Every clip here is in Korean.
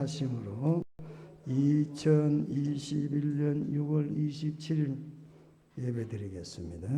하심으로 2021년 6월 27일 예배드리겠습니다.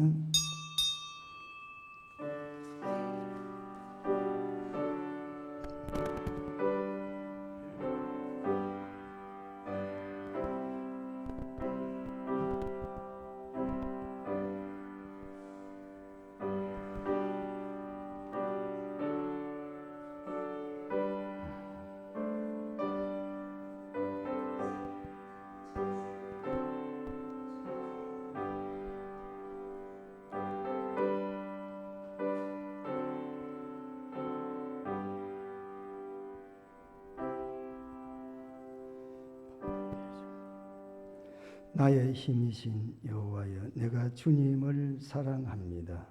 나의 힘이신 여호와여, 내가 주님을 사랑합니다.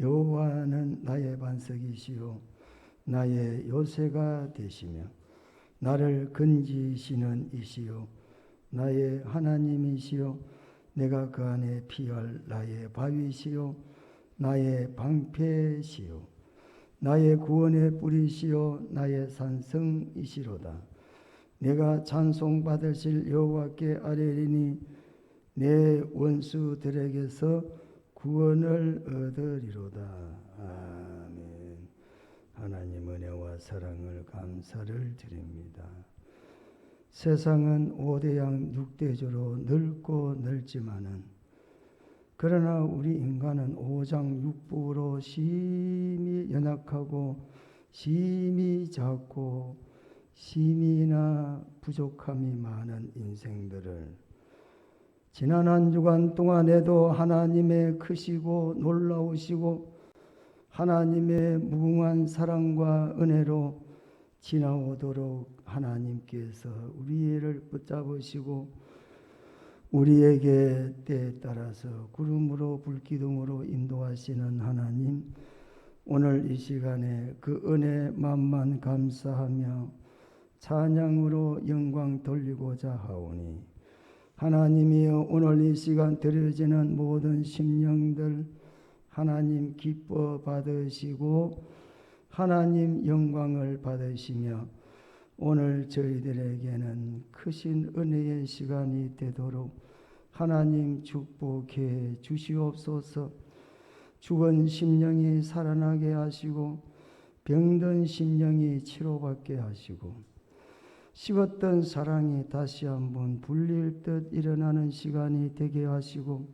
여호와는 나의 반석이시요 나의 요새가 되시며 나를 건지시는 이시요 나의 하나님이시요 내가 그 안에 피할 나의 바위시요 나의 방패시요 나의 구원의 뿌리시요 나의 산성이시로다. 내가 찬송받으실 여호와께 아뢰리니 내 원수들에게서 구원을 얻으리로다. 아멘. 하나님 은혜와 사랑을 감사를 드립니다. 세상은 5대양 6대조로 넓고 넓지만은 그러나 우리 인간은 5장6부로 심히 연약하고 심히 작고 심히나 부족함이 많은 인생들을 지난 한 주간 동안에도 하나님의 크시고 놀라우시고 하나님의 무궁한 사랑과 은혜로 지나오도록 하나님께서 우리를 붙잡으시고 우리에게 때에 따라서 구름으로 불기둥으로 인도하시는 하나님, 오늘 이 시간에 그 은혜 만만 감사하며 찬양으로 영광 돌리고자 하오니 하나님이여, 오늘 이 시간 드려지는 모든 심령들 하나님 기뻐 받으시고 하나님 영광을 받으시며 오늘 저희들에게는 크신 은혜의 시간이 되도록 하나님 축복해 주시옵소서. 죽은 심령이 살아나게 하시고 병든 심령이 치료받게 하시고 식었던 사랑이 다시 한번 불릴 듯 일어나는 시간이 되게 하시고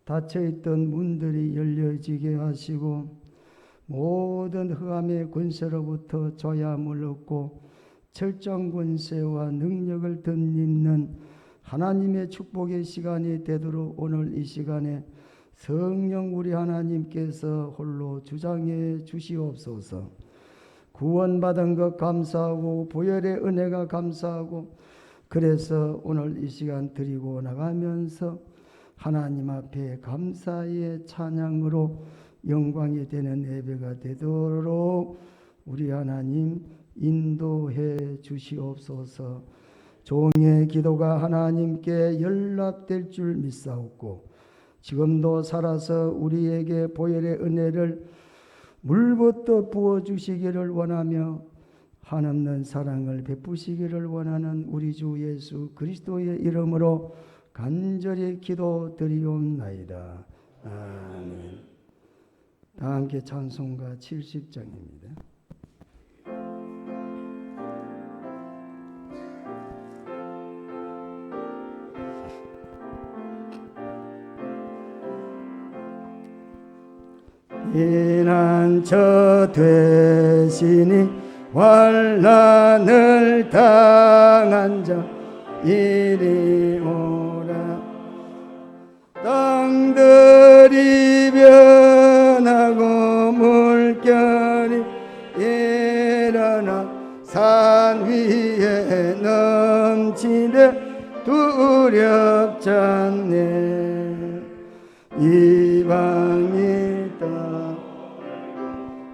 닫혀있던 문들이 열려지게 하시고 모든 흑암의 권세로부터 조야함을 얻고 철장 권세와 능력을 덧입는 하나님의 축복의 시간이 되도록 오늘 이 시간에 성령 우리 하나님께서 홀로 주장해 주시옵소서. 구원받은 것 감사하고 보혈의 은혜가 감사하고 그래서 오늘 이 시간 드리고 나가면서 하나님 앞에 감사의 찬양으로 영광이 되는 예배가 되도록 우리 하나님 인도해 주시옵소서. 종의 기도가 하나님께 연락될 줄 믿사옵고 지금도 살아서 우리에게 보혈의 은혜를 물부터 부어주시기를 원하며 한없는 사랑을 베푸시기를 원하는 우리 주 예수 그리스도의 이름으로 간절히 기도드리옵나이다. 아멘. 다 함께 찬송가 70장입니다. 피난처 되시니 환난을 당한 자 이리 오라. 땅들이 변하고 물결이 일어나 산 위에 넘치되 두렵지 않네. 이방이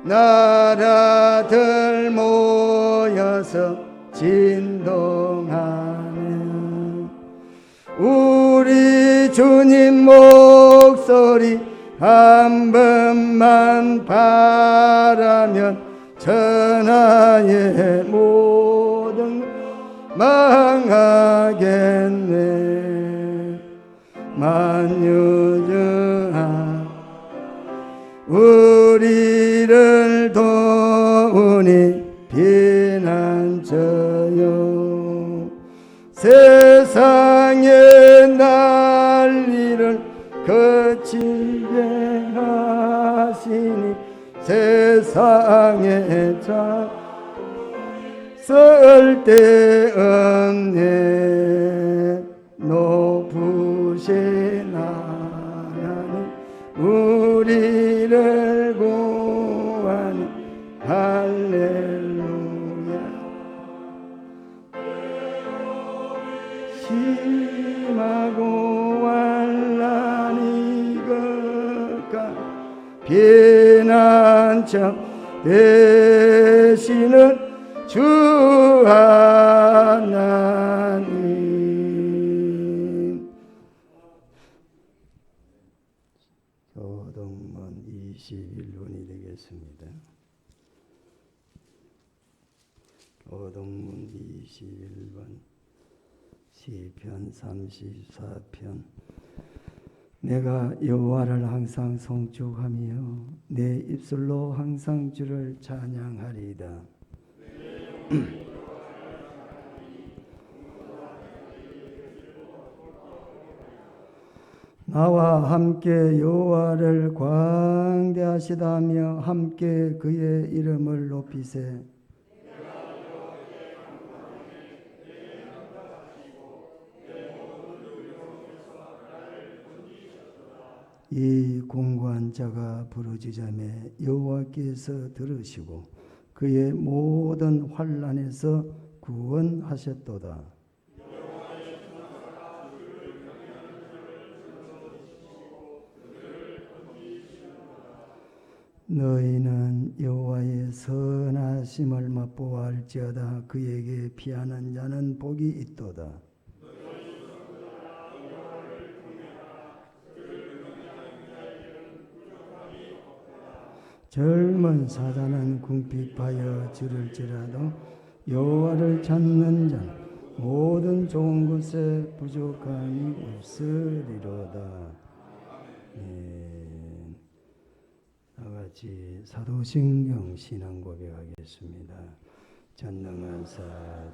나라들 모여서 진동하네. 우리 주님 목소리 한 번만 바라면 천하의 모든 망하겠네. 만유정아 우리를 도우니 피난처요. 세상의 난리를 거치게 하시니 세상에 쓸데없네. 높으신 하나님 우리를 구하니 할렐루야. 심하고 환난이 극한 피난처 되시는 주 하나님. 교동문 21번이 되겠습니다. 교동문 21번 시편 34편. 내가 여호와를 항상 송축하며 내 입술로 항상 주를 찬양하리이다. 나와 함께 여호와를 광대하시다며 함께 그의 이름을 높이세. 이 공고한 자가 부르짖음에 여호와께서 들으시고 그의 모든 환난에서 구원하셨도다. 너희는 여호와의 선하심을 맛보아할지어다. 그에게 피하는 자는 복이 있도다. 젊은 사자는 궁핍하여 지를지라도 여호와를 찾는 자는 모든 좋은 것에 부족함이 없으리로다. 다같이 사도신경 신앙 고백하겠습니다. 전능하사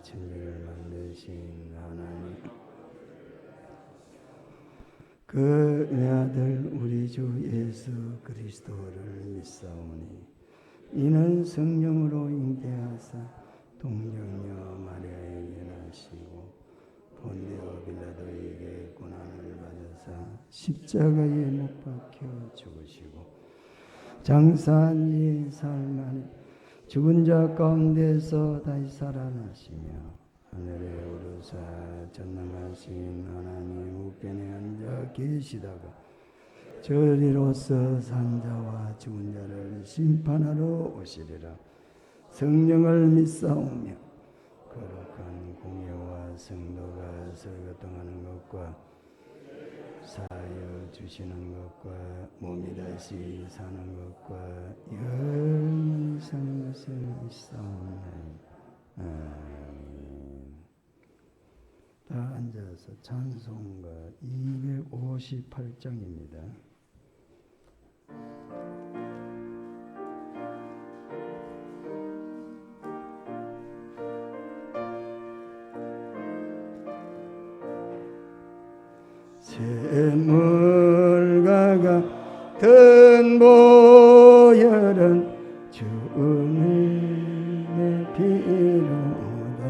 천지를 만드신 하나님, 그 내 아들 우리 주 예수 그리스도를 믿사오니 이는 성령으로 잉태하사 동정녀 마리아에게 나시고 본디오 빌라도에게 고난을 받으사 십자가에 못 박혀 죽으시고 장사한 이 삶 안에 죽은 자 가운데서 다시 살아나시며 하늘에 오르사 전능하신 하나님 우편에 앉아 계시다가 저리로서 산자와 죽은 자를 심판하러 오시리라. 성령을 믿사오며 거룩한 공예와 성도가 설교통하는 것과 사하여 주시는 것과 몸이 다시 사는 것과 영원히 사는 것을 믿사오며 아멘. 다 앉아서 찬송가 258장입니다. 샘물과 같은 보혈은 주 은혜의 피로다.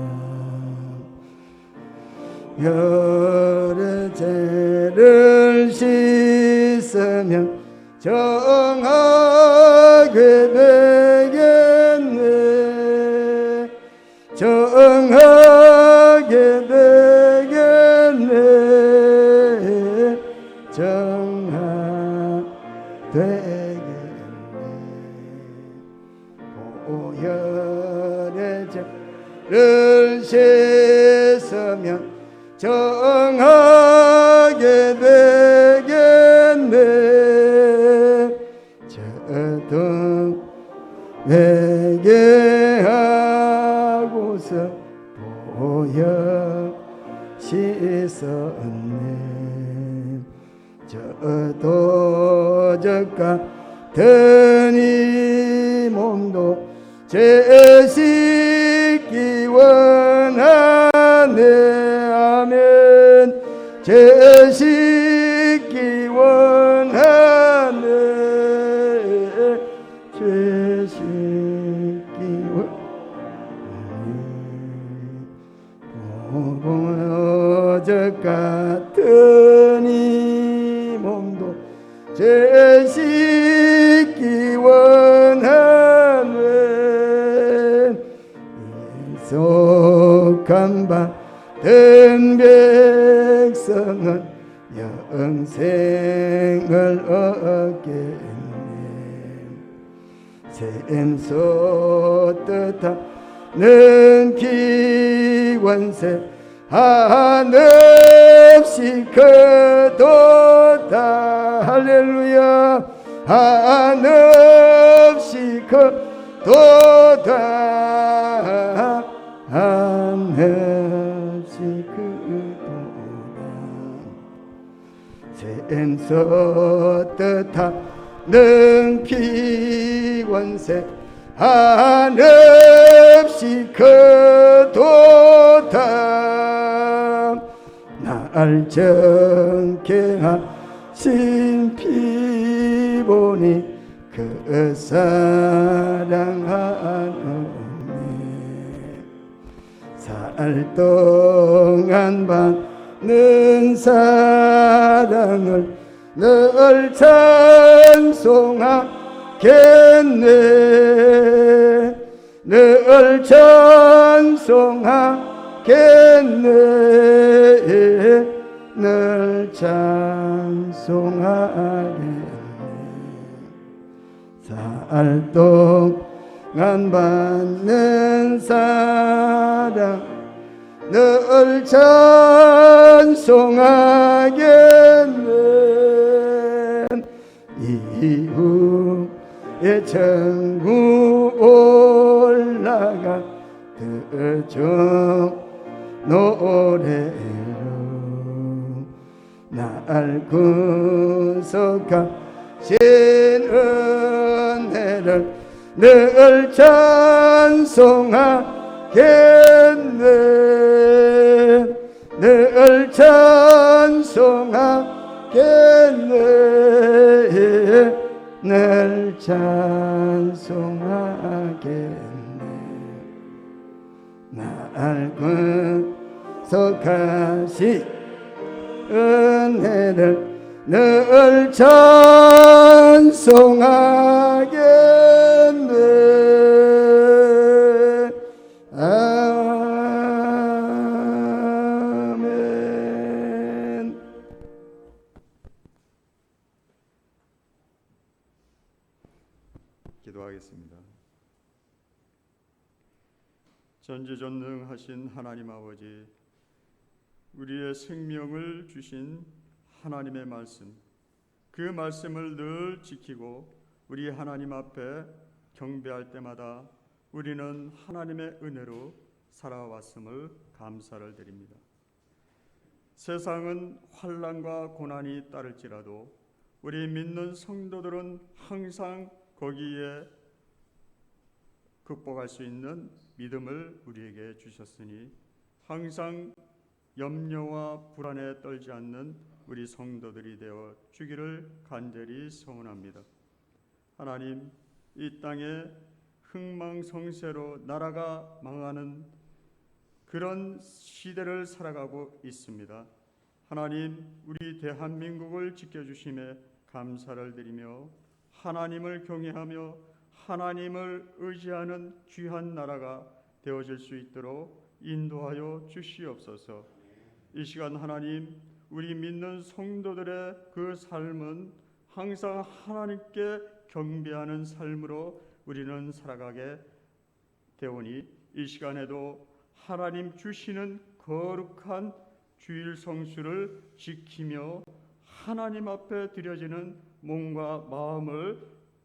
여러 죄를 씻으면 정하게 되겠네. 정하게 되겠네. 정하되겠네. 보혈의 죄를 씻으면 정하게 되겠네. 저도 회개하고서 보혈의 씻었네. 저도 저같은 이 몸도 제 씻기 원하네. 아멘. 제 씻기 원하네. 제 씻기 원하네. 보고 저 같은 이 몸도 제 씻기 원하네. 속한 받은 백성은 영생을 얻겠네. 샘소 뜻하는 기원세 한없이 크도다. 할렐루야. 한없이 크도다. 한없이 크도다. 샘소 뜻하는 기원세 한없이 크도다. 날 정케 하신 피 보니 그 사랑 한없네. 살 동안 받는 사랑을 늘 찬송하겠네. 늘 찬송하겠네. 늘 찬송하겠네. 살 동안 받는 사랑 늘 찬송하겠네. 이후에 천국 올라가 듣죠 노래로 날 구속하신 은혜를 늘 찬송하겠네. 늘 찬송하겠네. 늘 찬송하겠네. 날 구속하신 은혜를 늘 찬송하겠네. 아멘. 기도하겠습니다. 전지전능하신 하나님 아버지, 우리의 생명을 주신 하나님의 말씀, 그 말씀을 늘 지키고 우리 하나님 앞에 경배할 때마다 우리는 하나님의 은혜로 살아왔음을 감사를 드립니다. 세상은 환난과 고난이 따를지라도 우리 믿는 성도들은 항상 거기에 극복할 수 있는 믿음을 우리에게 주셨으니 항상 염려와 불안에 떨지 않는 우리 성도들이 되어 주기를 간절히 소원합니다. 하나님, 이 땅에 흥망성쇠로 나라가 망하는 그런 시대를 살아가고 있습니다. 하나님, 우리 대한민국을 지켜주심에 감사를 드리며 하나님을 경외하며 하나님을 의지하는 귀한 나라가 되어질 수 있도록 인도하여 주시옵소서. 이 시간 하나님, 우리 믿는 성도들의 그 삶은 항상 하나님께 경배하는 삶으로 우리는 살아가게 되오니 이 시간에도 하나님 주시는 거룩한 주일 성수를 지키며 하나님 앞에 드려지는 몸과 마음을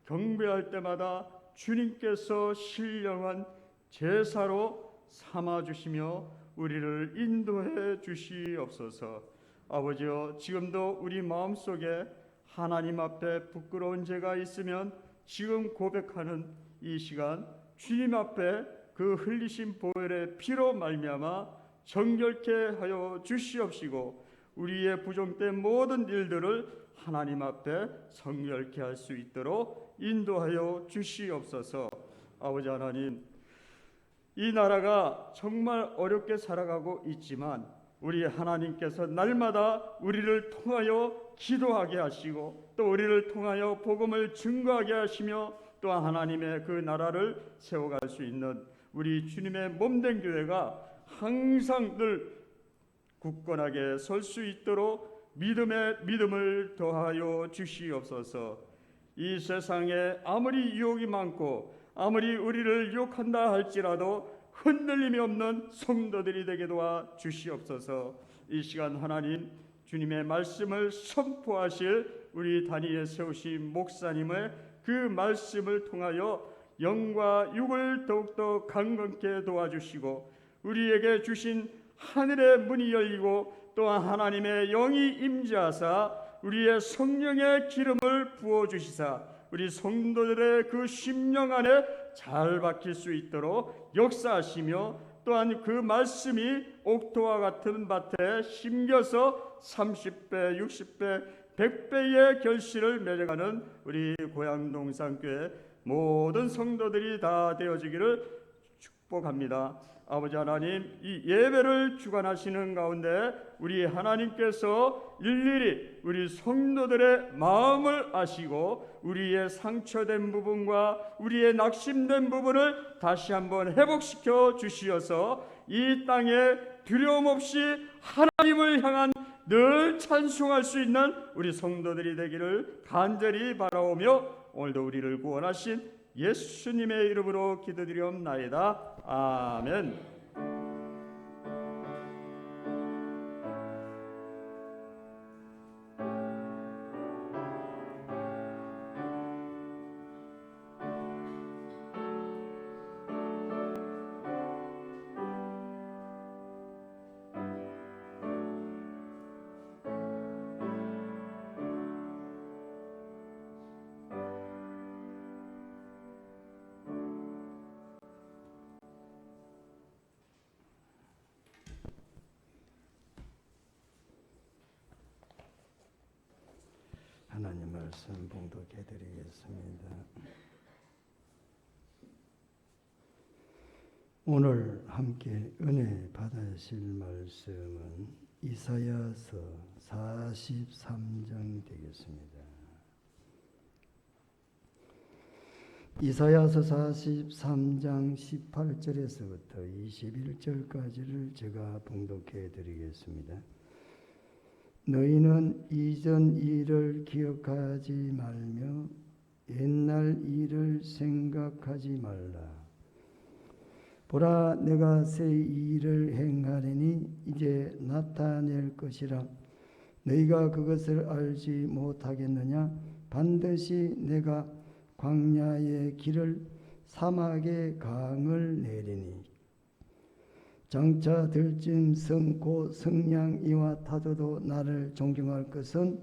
경배할 때마다 주님께서 신령한 제사로 삼아주시며 우리를 인도해 주시옵소서. 아버지여, 지금도 우리 마음속에 하나님 앞에 부끄러운 죄가 있으면 지금 고백하는 이 시간 주님 앞에 그 흘리신 보혈의 피로 말미암아 정결케 하여 주시옵시고, 우리의 부정된 모든 일들을 하나님 앞에 성결케 할 수 있도록 인도하여 주시옵소서. 아버지 하나님, 이 나라가 정말 어렵게 살아가고 있지만 우리 하나님께서 날마다 우리를 통하여 기도하게 하시고 또 우리를 통하여 복음을 증거하게 하시며 또한 하나님의 그 나라를 세워갈 수 있는 우리 주님의 몸된 교회가 항상 늘 굳건하게 설 수 있도록 믿음을 더하여 주시옵소서. 이 세상에 아무리 유혹이 많고 아무리 우리를 유혹한다 할지라도 흔들림이 없는 성도들이 되게 도와 주시옵소서. 이 시간 하나님, 주님의 말씀을 선포하실 우리 단위에 세우신 목사님의 그 말씀을 통하여 영과 육을 더욱더 강건케 도와주시고, 우리에게 주신 하늘의 문이 열리고 또한 하나님의 영이 임재하사 우리의 성령의 기름을 부어주시사 우리 성도들의 그 심령 안에 잘 박힐 수 있도록 역사하시며, 또한 그 말씀이 옥토와 같은 밭에 심겨서 30배, 60배, 100배의 결실을 맺어가는 우리 고양동산교회 모든 성도들이 다 되어지기를 축복합니다. 아버지 하나님, 이 예배를 주관하시는 가운데 우리 하나님께서 일일이 우리 성도들의 마음을 아시고 우리의 상처된 부분과 우리의 낙심된 부분을 다시 한번 회복시켜 주시어서 이 땅에 두려움 없이 하나님을 향한 늘 찬송할 수 있는 우리 성도들이 되기를 간절히 바라오며, 오늘도 우리를 구원하신 예수님의 이름으로 기도드리옵나이다. 아멘. 하나님 말씀 봉독해 드리겠습니다. 오늘 함께 은혜 받으실 말씀은 이사야서 43장 되겠습니다. 이사야서 43장 18절에서부터 21절까지를 제가 봉독해 드리겠습니다. 너희는 이전 일을 기억하지 말며 옛날 일을 생각하지 말라. 보라, 내가 새 일을 행하리니 이제 나타낼 것이라. 너희가 그것을 알지 못하겠느냐? 반드시 내가 광야의 길을 사막의 강을 내리니 장차 들짐 성 성량 이와 타조도 나를 존경할 것은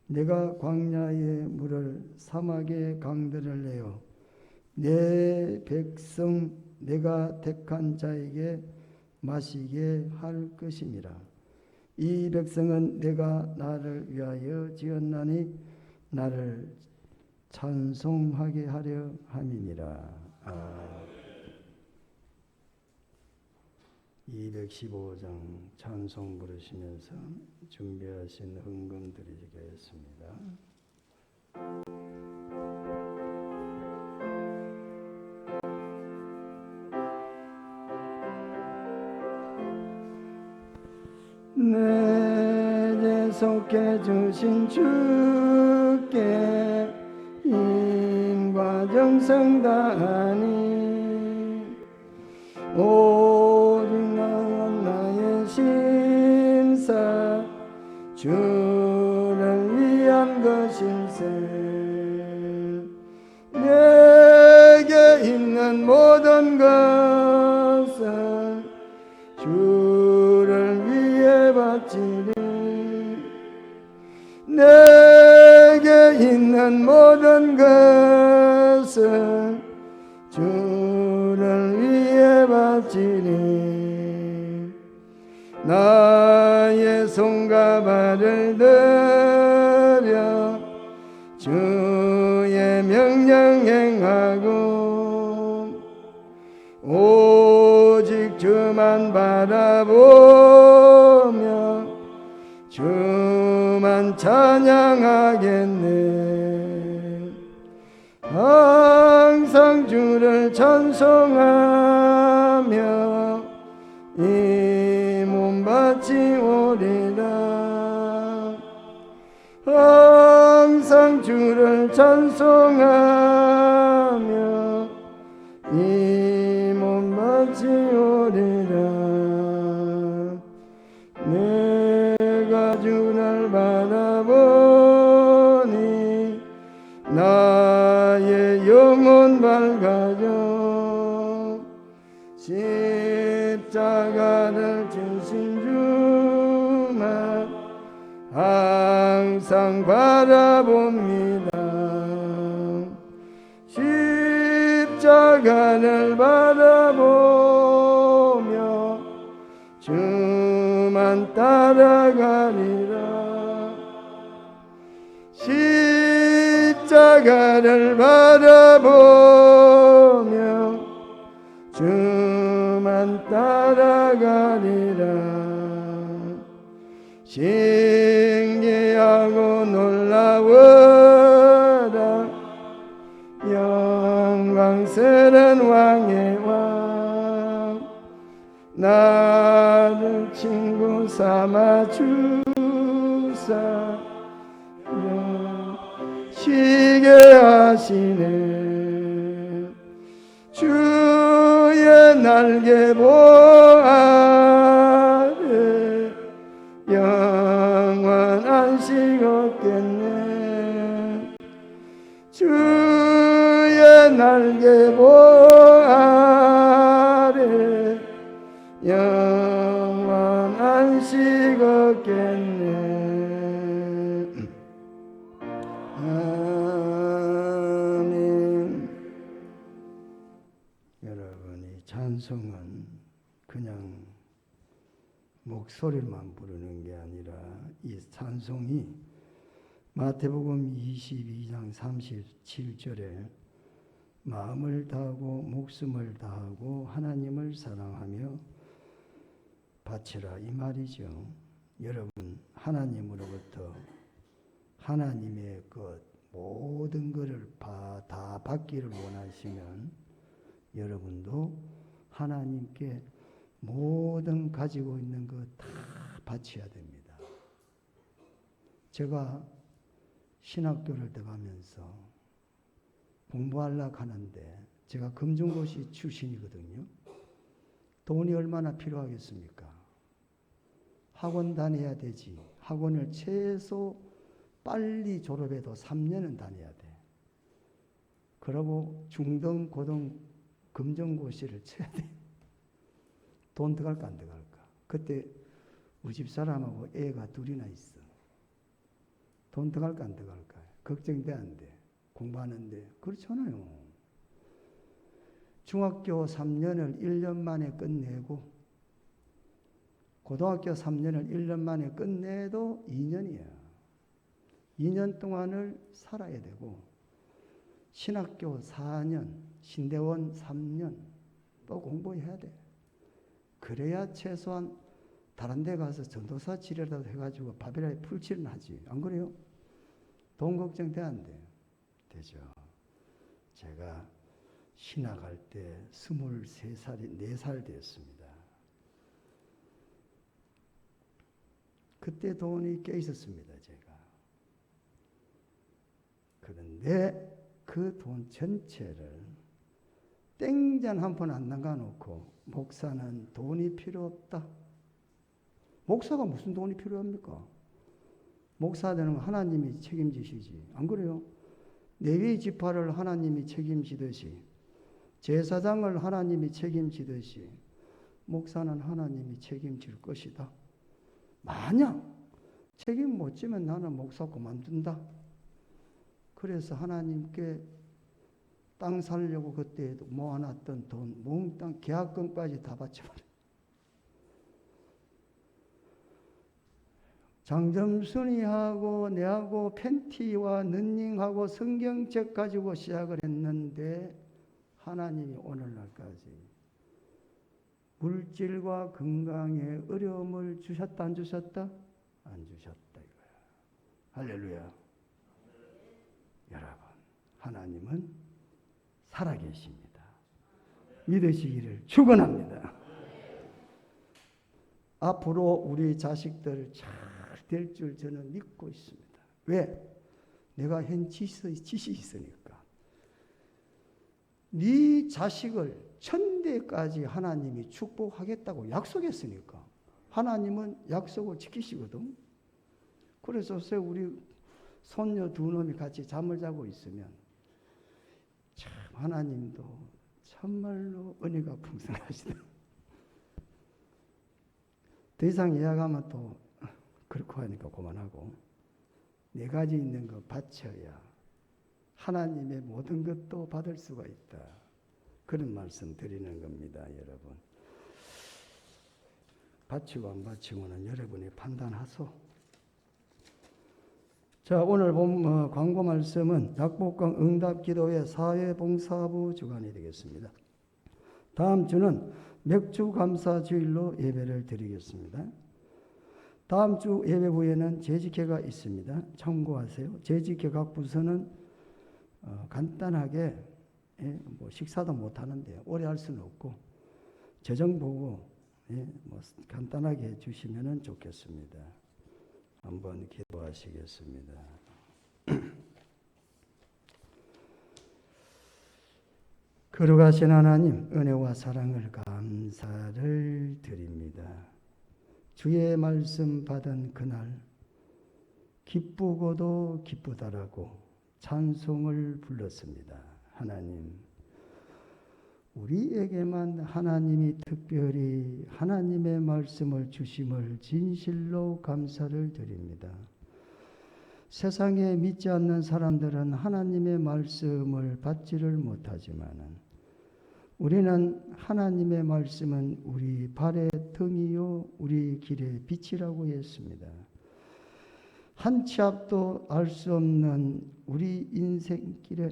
내가 광야의 물을 사막의 강들을 내어 내 백성 내가 택한 자에게 마시게 할 것임이라. 이 백성은 내가 나를 위하여 지었나니 나를 찬송하게 하려 함이니라. 215장 찬송 부르시면서 준비하신 헌금 드리겠습니다. 내 속해 주신 주께 힘과 정성 다하니 오직 나의 심사 주를 위한 것일세. 내게 있는 모든 것을 주 나의 손과 발을 들여 주의 명령 행하고 오직 주만 바라보며 주만 찬양하겠네. 항상 주를 찬송하며 이 몸 바치오리라. 항상 주를 찬송하며 이 몸 바치오리라. 내가 주를 바라보니 나의 영혼 밝아져. 십자가를 지신 주만 항상 바라봅니다. 십자가를 바라보며 주만 따라가리라. 십자가를 바라보며 주만 따라가리라. 신기하고 놀라워라. 영광스런 왕의 왕 나를 친구 삼아 주사 쉬게 하시네. 주의 날개 보아래 영원 안식 얻겠네. 주의 날개 보아래 영원 안식 얻겠네. 아멘. 여러분이 찬송은 그냥 목소리만 부르는 게 아니라 이 찬송이 마태복음 22장 37절에 마음을 다하고 목숨을 다하고 하나님을 사랑하며 바치라 이 말이죠. 여러분 하나님으로부터 하나님의 것 모든 것을 다 받기를 원하시면 여러분도 하나님께 모든 가지고 있는 것 다 바쳐야 됩니다. 제가 신학교를 들어가면서 공부하려고 하는데 제가 금중고시 출신이거든요. 돈이 얼마나 필요하겠습니까? 학원 다녀야 되지. 학원을 최소 빨리 졸업해도 3년은 다녀야 돼. 그러고 중등, 고등, 금전고시를 쳐야 돼. 돈 들어갈까 안 들어갈까? 그때 우리 집 사람하고 애가 둘이나 있어. 돈 들어갈까 안 들어갈까? 걱정돼 안 돼? 공부하는데. 그렇잖아요. 중학교 3년을 1년 만에 끝내고 고등학교 3년을 1년 만에 끝내도 2년이야. 2년 동안을 살아야 되고 신학교 4년, 신대원 3년 또 공부해야 돼. 그래야 최소한 다른 데 가서 전도사 지뢰라도 해가지고 바벨에 풀칠은 하지. 안 그래요? 돈 걱정 돼 안 돼? 되죠. 제가 신학할 때 23살이 4살 됐습니다. 그때 돈이 꽤 있었습니다. 제가. 그런데 그 돈 전체를 땡잔 한 푼 안 남겨놓고 목사는 돈이 필요 없다. 목사가 무슨 돈이 필요합니까? 목사 되는 건 하나님이 책임지시지. 안 그래요? 레위 지파를 하나님이 책임지듯이 제사장을 하나님이 책임지듯이 목사는 하나님이 책임질 것이다. 만약 책임 못 지면 나는 목사 그만둔다. 그래서 하나님께 땅 살려고 그때 모아놨던 돈, 몽땅 계약금까지 다 바쳐버려. 장점순이하고 내하고 팬티와 런닝하고 성경책 가지고 시작을 했는데 하나님이 오늘날까지 물질과 건강에 어려움을 주셨다 안 주셨다? 안 주셨다 이거야. 할렐루야. 여러분, 하나님은 살아계십니다. 믿으시기를 축원합니다. 앞으로 우리 자식들 잘 될 줄 저는 믿고 있습니다. 왜? 내가 현 지식이 있으니까. 네 자식을 천대까지 하나님이 축복하겠다고 약속했으니까 하나님은 약속을 지키시거든. 그래서 우리 손녀 두 놈이 같이 잠을 자고 있으면 참 하나님도 참말로 은혜가 풍성하시다. 더 이상 이야기하면 또 그렇고 하니까 그만하고, 네 가지 있는 거 바쳐야 하나님의 모든 것도 받을 수가 있다. 그런 말씀 드리는 겁니다, 여러분. 바치고 안 바치고는 여러분이 판단하소. 자, 오늘 본 광고 말씀은 약복강 응답기도회 사회봉사부 주간이 되겠습니다. 다음 주는 맥주감사주일로 예배를 드리겠습니다. 다음 주 예배 후에는 재직회가 있습니다. 참고하세요. 재직회 각 부서는 간단하게 뭐 식사도 못 하는데 오래 할 수는 없고 재정 보고 뭐 간단하게 해주시면 좋겠습니다. 한번 기도하시겠습니다. 거룩하신 하나님, 은혜와 사랑을 감사를 드립니다. 주의 말씀 받은 그날 기쁘고도 기쁘다라고 찬송을 불렀습니다. 하나님, 우리에게만 하나님이 특별히 하나님의 말씀을 주심을 진실로 감사를 드립니다. 세상에 믿지 않는 사람들은 하나님의 말씀을 받지를 못하지만은 우리는 하나님의 말씀은 우리 발의 등이요 우리 길의 빛이라고 했습니다. 한 치 앞도 알 수 없는 우리 인생길에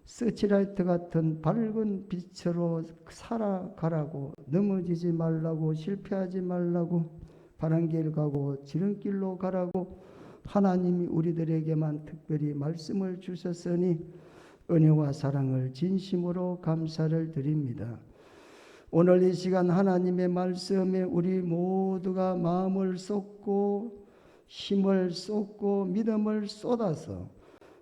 서치라이트 같은 밝은 빛으로 살아가라고, 넘어지지 말라고, 실패하지 말라고, 바른 길 가고 지름길로 가라고 하나님이 우리들에게만 특별히 말씀을 주셨으니 은혜와 사랑을 진심으로 감사를 드립니다. 오늘 이 시간 하나님의 말씀에 우리 모두가 마음을 쏟고 힘을 쏟고 믿음을 쏟아서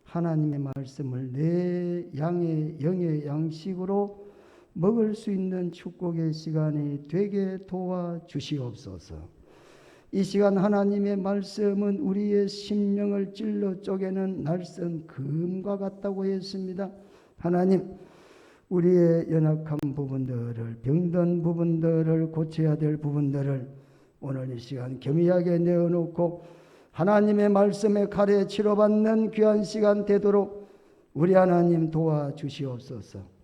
하나님의 말씀을 내 양의 영의 양식으로 먹을 수 있는 축복의 시간이 되게 도와주시옵소서. 이 시간 하나님의 말씀은 우리의 심령을 찔러 쪼개는 날선 금과 같다고 했습니다. 하나님, 우리의 연약한 부분들을, 병든 부분들을, 고쳐야 될 부분들을 오늘 이 시간 겸허하게 내어놓고 하나님의 말씀에 칼에 치료받는 귀한 시간 되도록 우리 하나님 도와주시옵소서.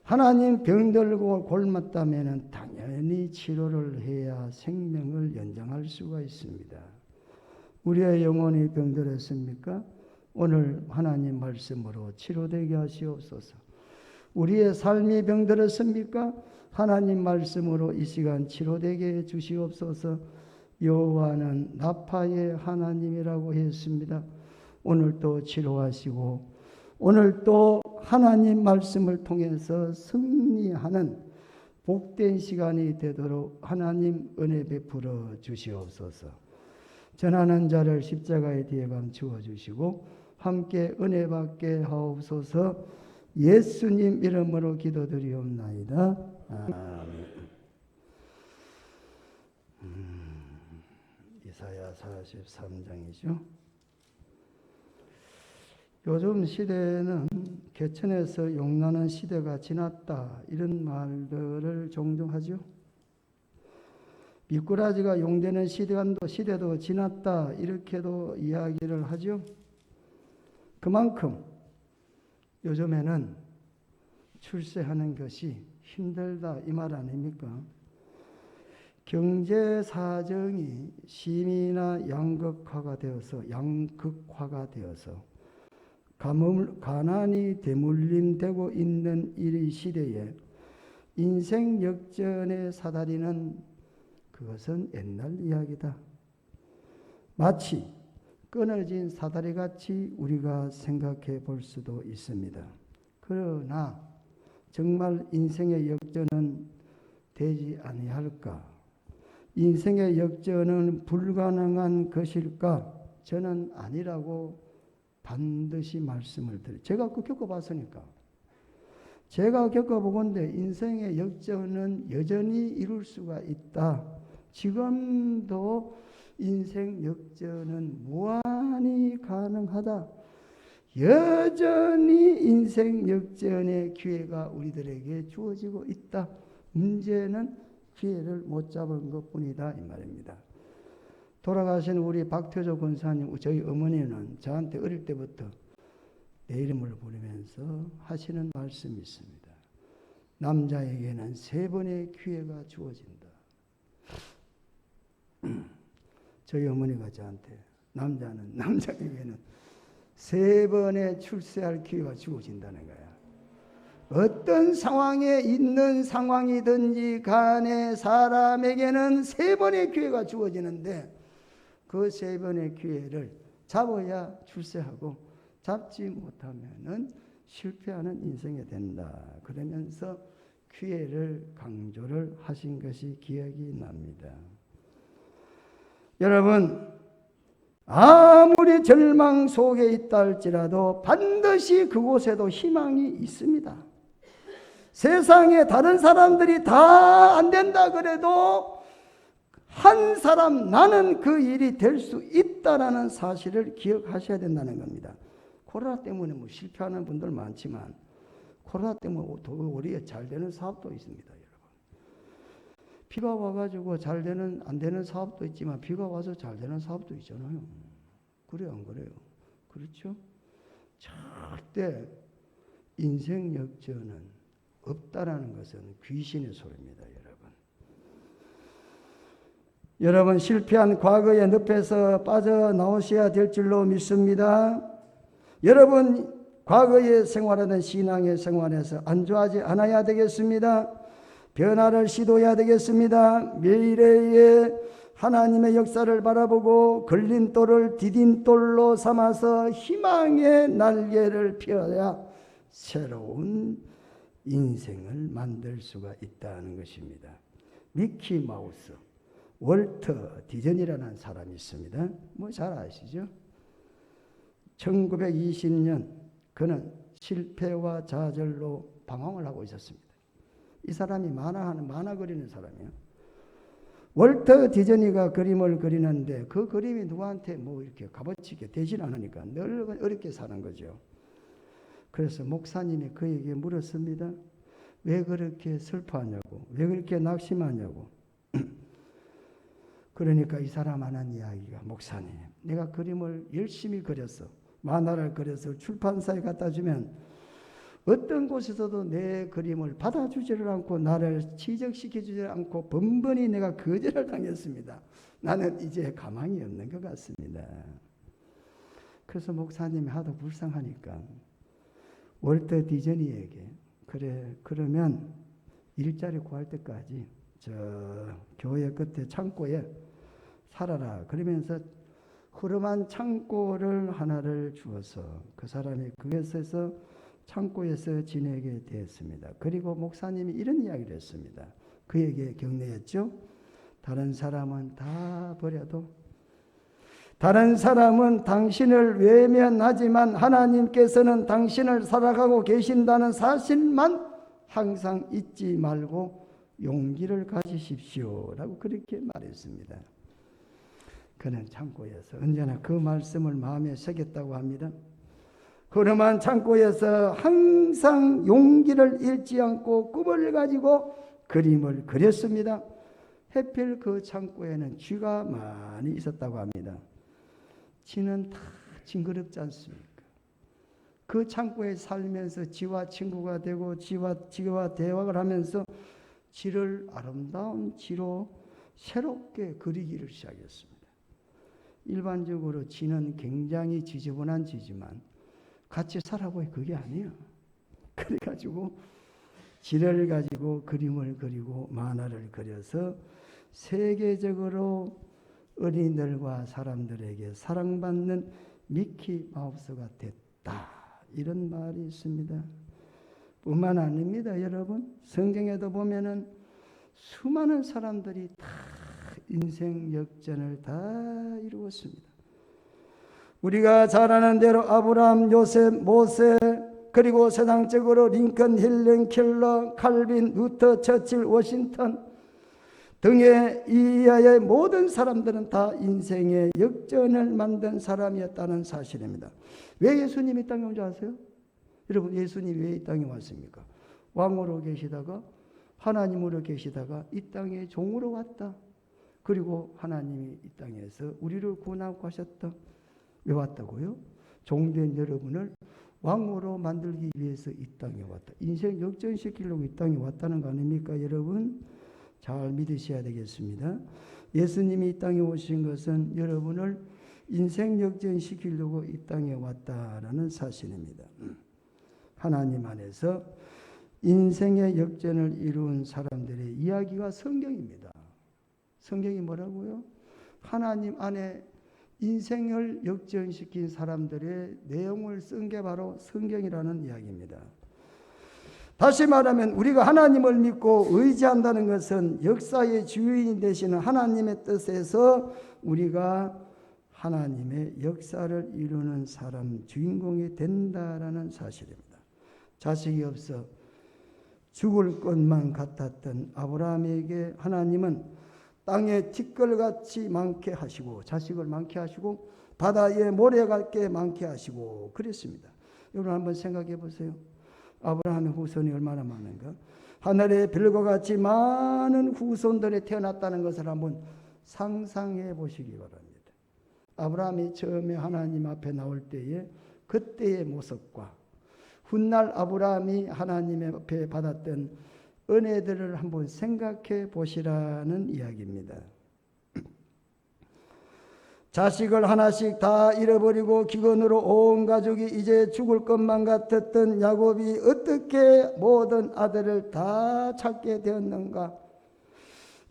하나님, 병들고 골맞다면 당연히 치료를 해야 생명을 연장할 수가 있습니다. 우리의 영혼이 병들었습니까? 오늘 하나님 말씀으로 치료되게 하시옵소서. 우리의 삶이 병들었습니까? 하나님 말씀으로 이 시간 치료되게 해 주시옵소서. 여호와는 나파의 하나님이라고 했습니다. 오늘 또 치료하시고 오늘 또 하나님 말씀을 통해서 승리하는 복된 시간이 되도록 하나님 은혜 베풀어 주시옵소서. 전하는 자를 십자가의 뒤에 감추어 주시고 함께 은혜 받게 하옵소서. 예수님 이름으로 기도드리옵나이다. 아멘. 이사야 43장이죠. 요즘 시대에는 개천에서 용나는 시대가 지났다 이런 말들을 종종 하죠. 미꾸라지가 용되는 시대도 지났다 이렇게도 이야기를 하죠. 그만큼 요즘에는 출세하는 것이 힘들다 이 말 아닙니까? 경제 사정이 심히나 양극화가 되어서 가난이 대물림되고 있는 이 시대에 인생 역전의 사다리는 그것은 옛날 이야기다. 마치 끊어진 사다리같이 우리가 생각해 볼 수도 있습니다. 그러나 정말 인생의 역전은 되지 아니할까? 인생의 역전은 불가능한 것일까? 저는 아니라고 반드시 말씀을 드려요. 제가 그 겪어봤으니까. 제가 겪어보건대 인생의 역전은 여전히 이룰 수가 있다. 지금도 인생 역전은 무한히 가능하다. 여전히 인생 역전의 기회가 우리들에게 주어지고 있다. 문제는 기회를 못 잡은 것뿐이다 이 말입니다. 돌아가신 우리 박태조 권사님, 저희 어머니는 저한테 어릴 때부터 내 이름을 부르면서 하시는 말씀이 있습니다. 남자에게는 3번의 기회가 주어진다. 저희 어머니가 저한테 남자에게는 3번의 출세할 기회가 주어진다는 거야. 어떤 상황에 있는 상황이든지 간에 사람에게는 3번의 기회가 주어지는데 그 3번의 기회를 잡아야 출세하고 잡지 못하면은 실패하는 인생이 된다. 그러면서 기회를 강조를 하신 것이 기억이 납니다. 여러분, 아무리 절망 속에 있다 할지라도 반드시 그곳에도 희망이 있습니다. 세상에 다른 사람들이 다 안 된다 그래도 한 사람 나는 그 일이 될 수 있다라는 사실을 기억하셔야 된다는 겁니다. 코로나 때문에 실패하는 분들 많지만 코로나 때문에 더 우리가 잘 되는 사업도 있습니다, 여러분. 비가 와가지고 안 되는 사업도 있지만 비가 와서 잘 되는 사업도 있잖아요. 그래요, 안 그래요? 그렇죠? 절대 인생 역전은 없다라는 것은 귀신의 소리입니다, 여러분. 여러분, 실패한 과거의 늪에서 빠져나오셔야 될 줄로 믿습니다. 여러분, 과거에 생활하던 신앙의 생활에서 안주하지 않아야 되겠습니다. 변화를 시도해야 되겠습니다. 매일의 하나님의 역사를 바라보고 걸림돌을 디딤돌로 삼아서 희망의 날개를 펴야 새로운 인생을 만들 수가 있다는 것입니다. 미키 마우스, 월터 디즈니라는 사람이 있습니다. 잘 아시죠? 1920년 그는 실패와 좌절로 방황을 하고 있었습니다. 이 사람이 만화 그리는 사람이에요. 월터 디즈니가 그림을 그리는데 그 그림이 누구한테 이렇게 값어치게 되질 않으니까 늘 어렵게 사는 거죠. 그래서 목사님이 그에게 물었습니다. 왜 그렇게 슬퍼하냐고, 왜 그렇게 낙심하냐고. 그러니까 이 사람 하는 이야기가, 목사님, 내가 그림을 열심히 그렸어. 만화를 그려서 출판사에 갖다 주면 어떤 곳에서도 내 그림을 받아주지를 않고 나를 지적시켜주지 않고 번번이 내가 거절을 당했습니다. 나는 이제 가망이 없는 것 같습니다. 그래서 목사님이 하도 불쌍하니까 월터 디즈니에게 그러면 일자리 구할 때까지 저 교회 끝에 창고에 살아라. 그러면서 흐름한 창고를 하나를 주어서 그 사람이 그곳에서 창고에서 지내게 되었습니다. 그리고 목사님이 이런 이야기를 했습니다. 그에게 격려했죠. 다른 사람은 다 버려도 다른 사람은 당신을 외면하지만 하나님께서는 당신을 살아가고 계신다는 사실만 항상 잊지 말고 용기를 가지십시오 라고 그렇게 말했습니다. 그는 창고에서 언제나 그 말씀을 마음에 새겼다고 합니다. 그러한 창고에서 항상 용기를 잃지 않고 꿈을 가지고 그림을 그렸습니다. 하필 그 창고에는 쥐가 많이 있었다고 합니다. 쥐는 다 징그럽지 않습니까? 그 창고에 살면서 쥐와 친구가 되고 쥐와 대화를 하면서 쥐를 아름다운 쥐로 새롭게 그리기를 시작했습니다. 일반적으로 지는 굉장히 지저분한 지지만 같이 살아보니 그게 아니에요. 그래가지고 지를 가지고 그림을 그리고 만화를 그려서 세계적으로 어린이들과 사람들에게 사랑받는 미키 마우스가 됐다. 이런 말이 있습니다. 뿐만 아닙니다, 여러분. 성경에도 보면은 수많은 사람들이 다 인생 역전을 다 이루었습니다. 우리가 잘 아는 대로 아브라함, 요셉, 모세, 그리고 세상적으로 링컨, 힐링, 켈러, 칼빈, 루터, 처칠, 워싱턴 등의 이하의 모든 사람들은 다 인생의 역전을 만든 사람이었다는 사실입니다. 왜 예수님이 이 땅에 온 줄 아세요? 여러분, 예수님이 왜 이 땅에 왔습니까? 왕으로 계시다가 하나님으로 계시다가 이 땅에 종으로 왔다. 그리고 하나님이 이 땅에서 우리를 구원하고 가셨다. 왜 왔다고요? 종된 여러분을 왕으로 만들기 위해서 이 땅에 왔다. 인생 역전시키려고 이 땅에 왔다는 거 아닙니까, 여러분? 잘 믿으셔야 되겠습니다. 예수님이 이 땅에 오신 것은 여러분을 인생 역전시키려고 이 땅에 왔다라는 사실입니다. 하나님 안에서 인생의 역전을 이룬 사람들의 이야기가 성경입니다. 성경이 뭐라고요? 하나님 안에 인생을 역전시킨 사람들의 내용을 쓴 게 바로 성경이라는 이야기입니다. 다시 말하면 우리가 하나님을 믿고 의지한다는 것은 역사의 주인이 되시는 하나님의 뜻에서 우리가 하나님의 역사를 이루는 사람, 주인공이 된다라는 사실입니다. 자식이 없어 죽을 것만 같았던 아브라함에게 하나님은 땅에 티끌같이 많게 하시고 자식을 많게 하시고 바다에 모래같게 많게 하시고 그랬습니다. 여러분 한번 생각해 보세요. 아브라함의 후손이 얼마나 많은가? 하늘의 별과 같이 많은 후손들이 태어났다는 것을 한번 상상해 보시기 바랍니다. 아브라함이 처음에 하나님 앞에 나올 때에 그때의 모습과 훗날 아브라함이 하나님 앞에 받았던 은혜들을 한번 생각해 보시라는 이야기입니다. 자식을 하나씩 다 잃어버리고 기근으로 온 가족이 이제 죽을 것만 같았던 야곱이 어떻게 모든 아들을 다 찾게 되었는가?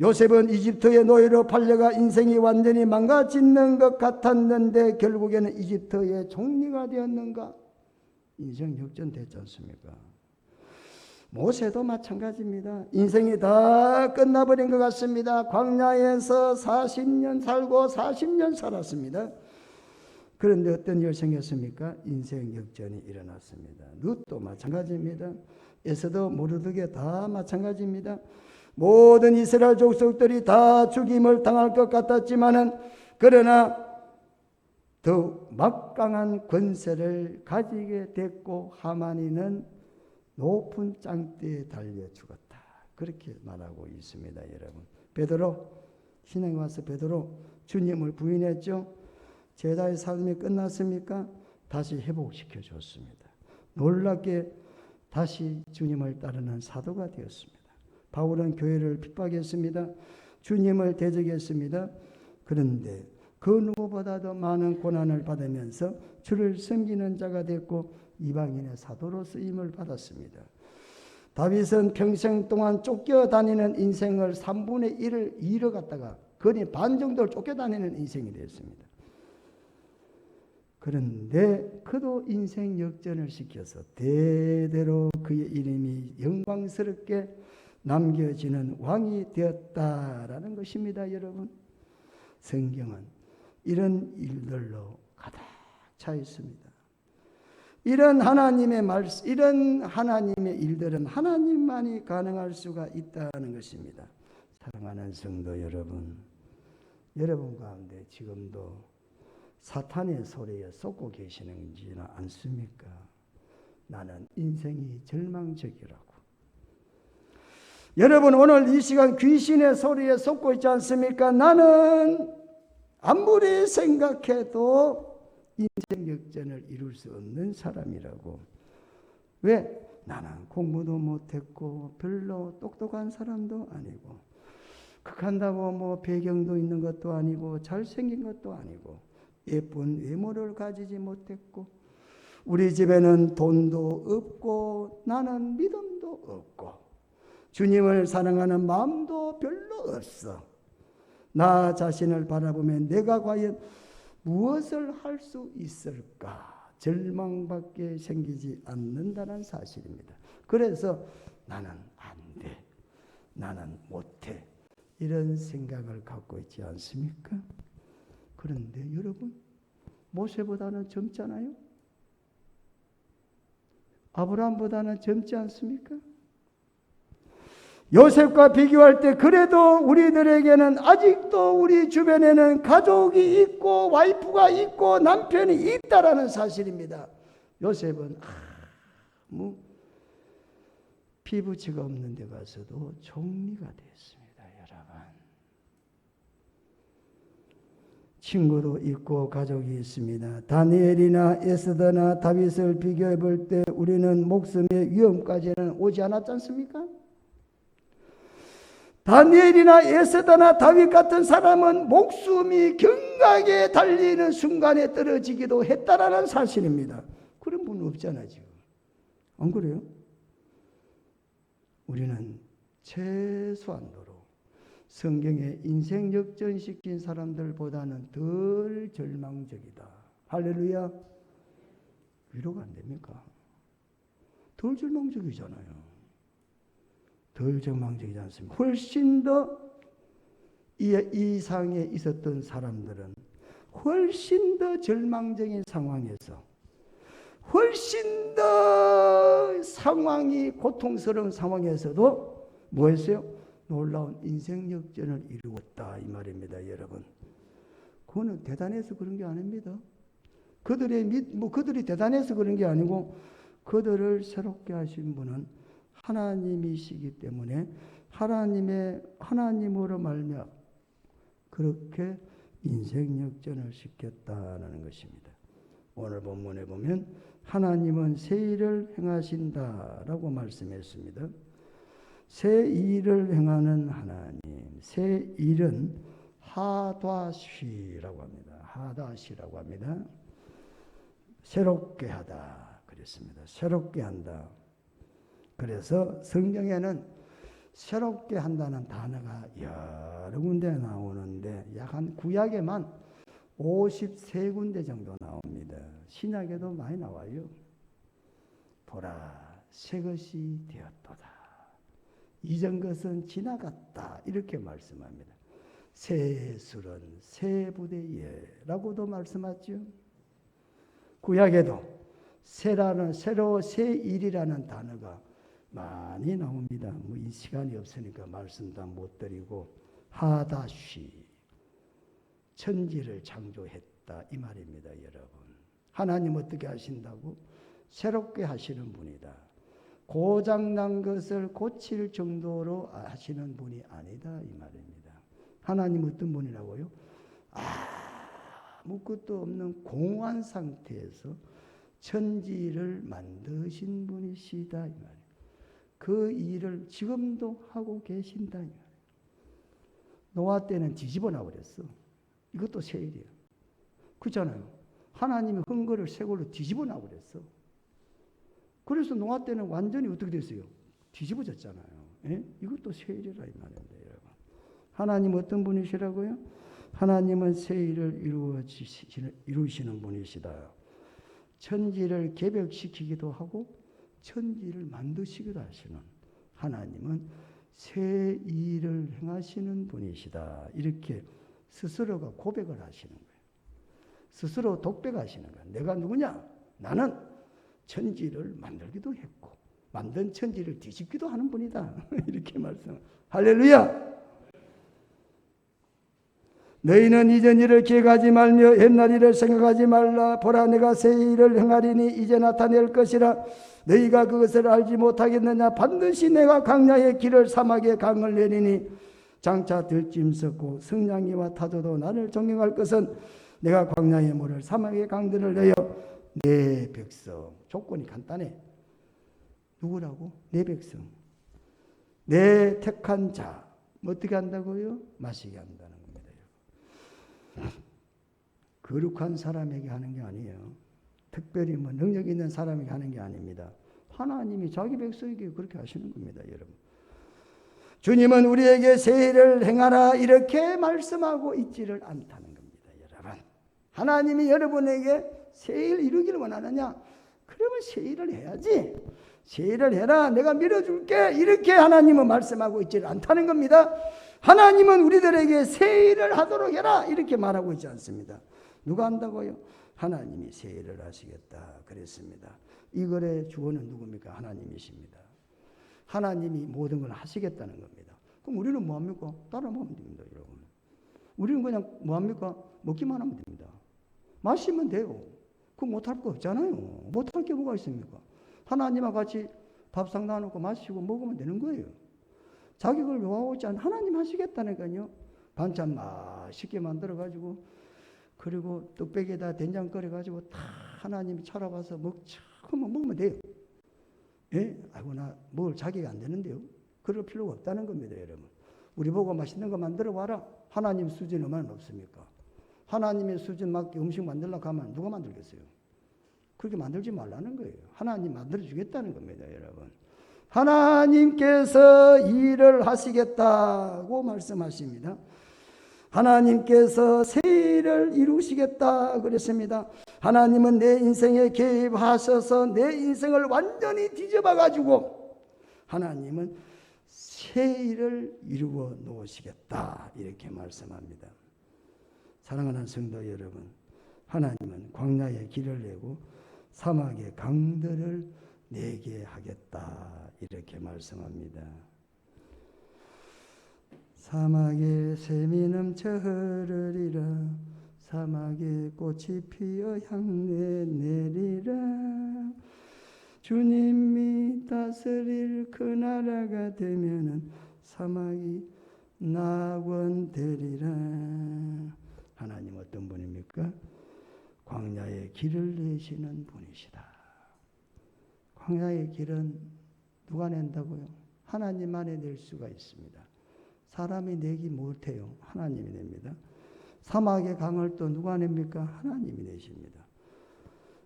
요셉은 이집트의 노예로 팔려가 인생이 완전히 망가지는 것 같았는데 결국에는 이집트의 총리가 되었는가? 인생 역전됐지 않습니까? 모세도 마찬가지입니다. 인생이 다 끝나버린 것 같습니다. 광야에서 40년 살고 40년 살았습니다. 그런데 어떤 일이 생겼습니까? 인생 역전이 일어났습니다. 룻도 마찬가지입니다. 에서도 모르드게 다 마찬가지입니다. 모든 이스라엘 족속들이 다 죽임을 당할 것 같았지만은 그러나 더 막강한 권세를 가지게 됐고 하만이는 높은 짱대에 달려 죽었다. 그렇게 말하고 있습니다, 여러분. 베드로 신앙에 와서 베드로 주님을 부인했죠. 제자의 삶이 끝났습니까? 다시 회복시켜 줬습니다. 놀랍게 다시 주님을 따르는 사도가 되었습니다. 바울은 교회를 핍박했습니다. 주님을 대적했습니다. 그런데 그 누구보다도 많은 고난을 받으면서 주를 섬기는 자가 됐고 이방인의 사도로 쓰임을 받았습니다. 다윗은 평생 동안 쫓겨다니는 인생을 3분의 1을 잃어갔다가 거의 반 정도를 쫓겨다니는 인생이 되었습니다. 그런데 그도 인생 역전을 시켜서 대대로 그의 이름이 영광스럽게 남겨지는 왕이 되었다라는 것입니다, 여러분. 성경은 이런 일들로 가득 차 있습니다. 이런 하나님의 말씀, 이런 하나님의 일들은 하나님만이 가능할 수가 있다는 것입니다. 사랑하는 성도 여러분, 여러분 가운데 지금도 사탄의 소리에 쏟고 계시는지는 않습니까? 나는 인생이 절망적이라고. 여러분 오늘 이 시간 귀신의 소리에 쏟고 있지 않습니까? 나는 아무리 생각해도 인생 역전을 이룰 수 없는 사람이라고. 왜? 나는 공부도 못했고 별로 똑똑한 사람도 아니고 극한다고 뭐 배경도 있는 것도 아니고 잘생긴 것도 아니고 예쁜 외모를 가지지 못했고 우리 집에는 돈도 없고 나는 믿음도 없고 주님을 사랑하는 마음도 별로 없어. 나 자신을 바라보면 내가 과연 무엇을 할 수 있을까? 절망밖에 생기지 않는다는 사실입니다. 그래서 나는 안 돼. 나는 못해. 이런 생각을 갖고 있지 않습니까? 그런데 여러분, 모세보다는 젊잖아요? 아브라함보다는 젊지 않습니까? 요셉과 비교할 때 그래도 우리들에게는 아직도 우리 주변에는 가족이 있고 와이프가 있고 남편이 있다라는 사실입니다. 요셉은 아무 피부치가 없는 데 가서도 총리가 됐습니다. 여러분, 친구도 있고 가족이 있습니다. 다니엘이나 에스더나 다윗을 비교해 볼 때 우리는 목숨의 위험까지는 오지 않았지 않습니까? 다니엘이나 에스더나 다윗 같은 사람은 목숨이 경각에 달리는 순간에 떨어지기도 했다라는 사실입니다. 그런 분 없잖아요, 지금. 안 그래요? 우리는 최소한도로 성경에 인생 역전시킨 사람들보다는 덜 절망적이다. 할렐루야. 위로가 안 됩니까? 덜 절망적이잖아요. 덜 절망적이지 않습니까? 훨씬 더 이 상에 있었던 사람들은 훨씬 더 절망적인 상황에서 훨씬 더 상황이 고통스러운 상황에서도 뭐 했어요? 놀라운 인생 역전을 이루었다 이 말입니다. 여러분, 그거는 대단해서 그런 게 아닙니다. 그들이 대단해서 그런 게 아니고 그들을 새롭게 하신 분은 하나님이시기 때문에 하나님으로 말미암아 그렇게 인생 역전을 시켰다는 것입니다. 오늘 본문에 보면 하나님은 새 일을 행하신다라고 말씀했습니다. 새 일을 행하는 하나님, 새 일은 하다시라고 합니다. 하다시라고 합니다. 새롭게 하다 그랬습니다. 새롭게 한다. 그래서 성경에는 새롭게 한다는 단어가 여러 군데 나오는데 약 한 구약에만 53군데 정도 나옵니다. 신약에도 많이 나와요. 보라, 새 것이 되었도다. 이전 것은 지나갔다. 이렇게 말씀합니다. 새 술은 새 부대예라고도 말씀하죠. 구약에도 새로 새 일이라는 단어가 많이 나옵니다. 뭐 이 시간이 없으니까 말씀도 못 드리고 하다시 천지를 창조했다 이 말입니다. 여러분, 하나님 어떻게 하신다고? 새롭게 하시는 분이다. 고장난 것을 고칠 정도로 하시는 분이 아니다 이 말입니다. 하나님 어떤 분이라고요? 아무것도 없는 공허한 상태에서 천지를 만드신 분이시다 이 말이에요. 그 일을 지금도 하고 계신다 이 말이에요. 노아 때는 뒤집어 놔버렸어. 이것도 새 일이에요. 그렇잖아요. 하나님이 흙을 새 걸로 뒤집어 놔버렸어. 그래서 노아 때는 완전히 어떻게 됐어요? 뒤집어졌잖아요. 예? 이것도 새 일이라 이 말입니다. 여러분, 하나님 어떤 분이시라고요? 하나님은 새 일을 이루시는 분이시다. 천지를 개벽시키기도 하고 천지를 만드시기도 하시는 하나님은 새 일을 행하시는 분이시다. 이렇게 스스로가 고백을 하시는 거예요. 스스로 독백하시는 거예요. 내가 누구냐? 나는 천지를 만들기도 했고 만든 천지를 뒤집기도 하는 분이다. 이렇게 말씀. 할렐루야. 너희는 이전 일을 기억하지 말며 옛날 일을 생각하지 말라. 보라, 내가 새 일을 행하리니 이제 나타낼 것이라. 너희가 그것을 알지 못하겠느냐? 반드시 내가 광야의 길을 사막의 강을 내리니 장차 들짐 섰고 성냥이와 타조도 나를 존경할 것은 내가 광야의 물을 사막의 강들을 내어 내 백성, 조건이 간단해. 누구라고? 내 백성, 내 택한 자, 어떻게 한다고요? 마시게 한다는 겁니다. 거룩한 사람에게 하는 게 아니에요. 특별히 뭐 능력 있는 사람에게 하는 게 아닙니다. 하나님이 자기 백성에게 그렇게 하시는 겁니다, 여러분. 주님은 우리에게 세일을 행하라 이렇게 말씀하고 있지를 않다는 겁니다, 여러분. 하나님이 여러분에게 세일 이루기를 원하느냐? 그러면 세일을 해야지. 세일을 해라, 내가 밀어줄게, 이렇게 하나님은 말씀하고 있지를 않다는 겁니다. 하나님은 우리들에게 세일을 하도록 해라 이렇게 말하고 있지 않습니다. 누가 한다고요? 하나님이 세일을 하시겠다 그랬습니다. 이 글의 주어는 누굽니까? 하나님이십니다. 하나님이 모든 걸 하시겠다는 겁니다. 그럼 우리는 뭐합니까? 따라하면 됩니다, 여러분. 우리는 그냥 뭐합니까? 먹기만 하면 됩니다. 마시면 돼요. 그거 못할 거 없잖아요. 못할 게 뭐가 있습니까? 하나님과 같이 밥상 나누고 마시고 먹으면 되는 거예요. 자격을 요하고자 하나님 하시겠다니까요. 반찬 맛있게 만들어가지고 그리고 뚝배기에다 된장 끓여가지고 다 하나님이 차려봐서 먹으면 돼요. 예? 아이고 나 먹을 자격이 안 되는데요. 그럴 필요가 없다는 겁니다, 여러분. 우리 보고 맛있는 거 만들어 봐라. 하나님 수준 얼마나 높습니까? 하나님의 수준 맞게 음식 만들려고 하면 누가 만들겠어요? 그렇게 만들지 말라는 거예요. 하나님 만들어주겠다는 겁니다, 여러분. 하나님께서 일을 하시겠다고 말씀하십니다. 하나님께서 새 일을 이루시겠다 그랬습니다. 하나님은 내 인생에 개입하셔서 내 인생을 완전히 뒤집어가지고 하나님은 새 일을 이루어 놓으시겠다 이렇게 말씀합니다. 사랑하는 성도 여러분, 하나님은 광야에 길을 내고 사막에 강들을 내게 하겠다 이렇게 말씀합니다. 사막에 샘이 넘쳐 흐르리라. 사막에 꽃이 피어 향내 내리라. 주님이 다스릴 그 나라가 되면은 사막이 낙원되리라. 하나님 어떤 분입니까? 광야의 길을 내시는 분이시다. 광야의 길은 누가 낸다고요? 하나님만이 낼 수가 있습니다. 사람이 내기 못해요. 하나님이 냅니다. 사막의 강을 또 누가 냅니까? 하나님이 내십니다.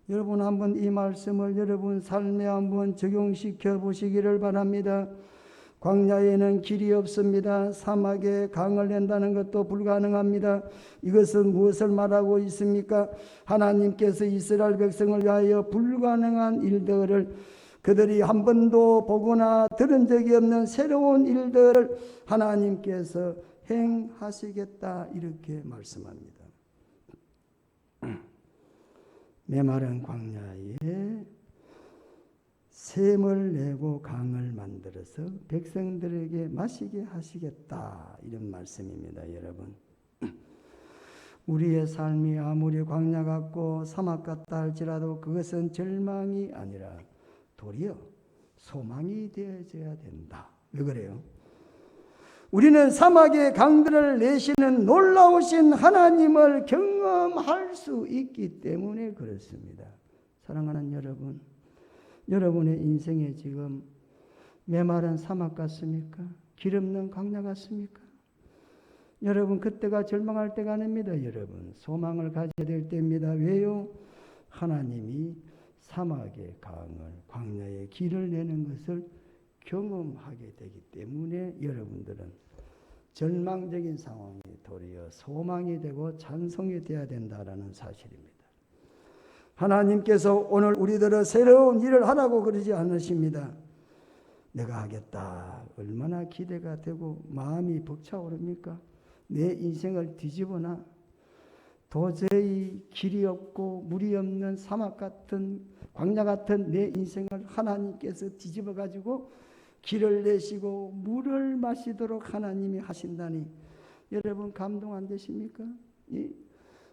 여러분 한번 이 말씀을 여러분 삶에 한번 적용시켜 보시기를 바랍니다. 광야에는 길이 없습니다. 사막에 강을 낸다는 것도 불가능합니다. 이것은 무엇을 말하고 있습니까? 하나님께서 이스라엘 백성을 위하여 불가능한 일들을 그들이 한 번도 보거나 들은 적이 없는 새로운 일들을 하나님께서 행하시겠다 이렇게 말씀합니다. 메마른 광야에 샘을 내고 강을 만들어서 백성들에게 마시게 하시겠다 이런 말씀입니다. 여러분, 우리의 삶이 아무리 광야 같고 사막 같다 할지라도 그것은 절망이 아니라 도리어 소망이 되어져야 된다. 왜 그래요? 우리는 사막의 강들을 내시는 놀라우신 하나님을 경험할 수 있기 때문에 그렇습니다. 사랑하는 여러분, 여러분의 인생에 지금 메마른 사막 같습니까? 길 없는 광야 같습니까? 여러분 그때가 절망할 때가 아닙니다. 여러분 소망을 가져야 될 때입니다. 왜요? 하나님이 사막의 강을 광야의 길을 내는 것을 경험하게 되기 때문에 여러분들은 절망적인 상황이 도리어 소망이 되고 찬송이 되어야 된다라는 사실입니다. 하나님께서 오늘 우리들은 새로운 일을 하라고 그러지 않으십니다. 내가 하겠다. 얼마나 기대가 되고 마음이 벅차오릅니까? 내 인생을 뒤집어나 도저히 길이 없고 물이 없는 사막 같은 광야 같은 내 인생을 하나님께서 뒤집어 가지고 길을 내시고 물을 마시도록 하나님이 하신다니 여러분 감동 안 되십니까?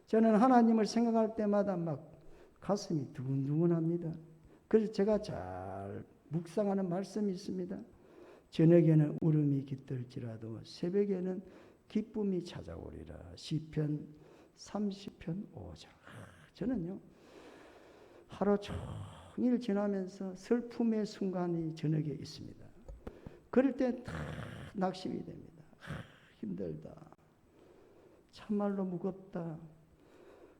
저는 하나님을 생각할 때마다 막 가슴이 두근두근합니다. 그래서 제가 잘 묵상하는 말씀이 있습니다. 저녁에는 울음이 깃들지라도 새벽에는 기쁨이 찾아오리라. 시편 30편 5절. 저는요 하루 종일 지나면서 슬픔의 순간이 저녁에 있습니다. 그럴 때 다 낙심이 됩니다. 힘들다. 참말로 무겁다.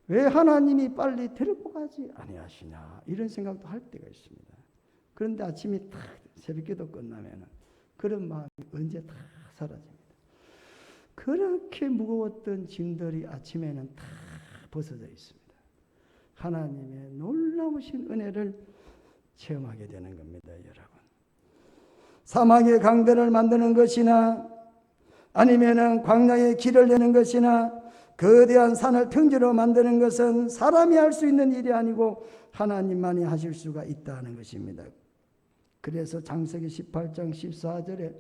왜 하나님이 빨리 데리고 가지 아니하시냐 이런 생각도 할 때가 있습니다. 그런데 아침이 탁 새벽기도 끝나면 그런 마음이 언제 다 사라집니다. 그렇게 무거웠던 짐들이 아침에는 다 벗어져 있습니다. 하나님의 놀라우신 은혜를 체험하게 되는 겁니다, 여러분. 사막의 강변을 만드는 것이나 아니면은 광야의 길을 내는 것이나 거대한 산을 평지로 만드는 것은 사람이 할 수 있는 일이 아니고 하나님만이 하실 수가 있다는 것입니다. 그래서 창세기 18장 14절에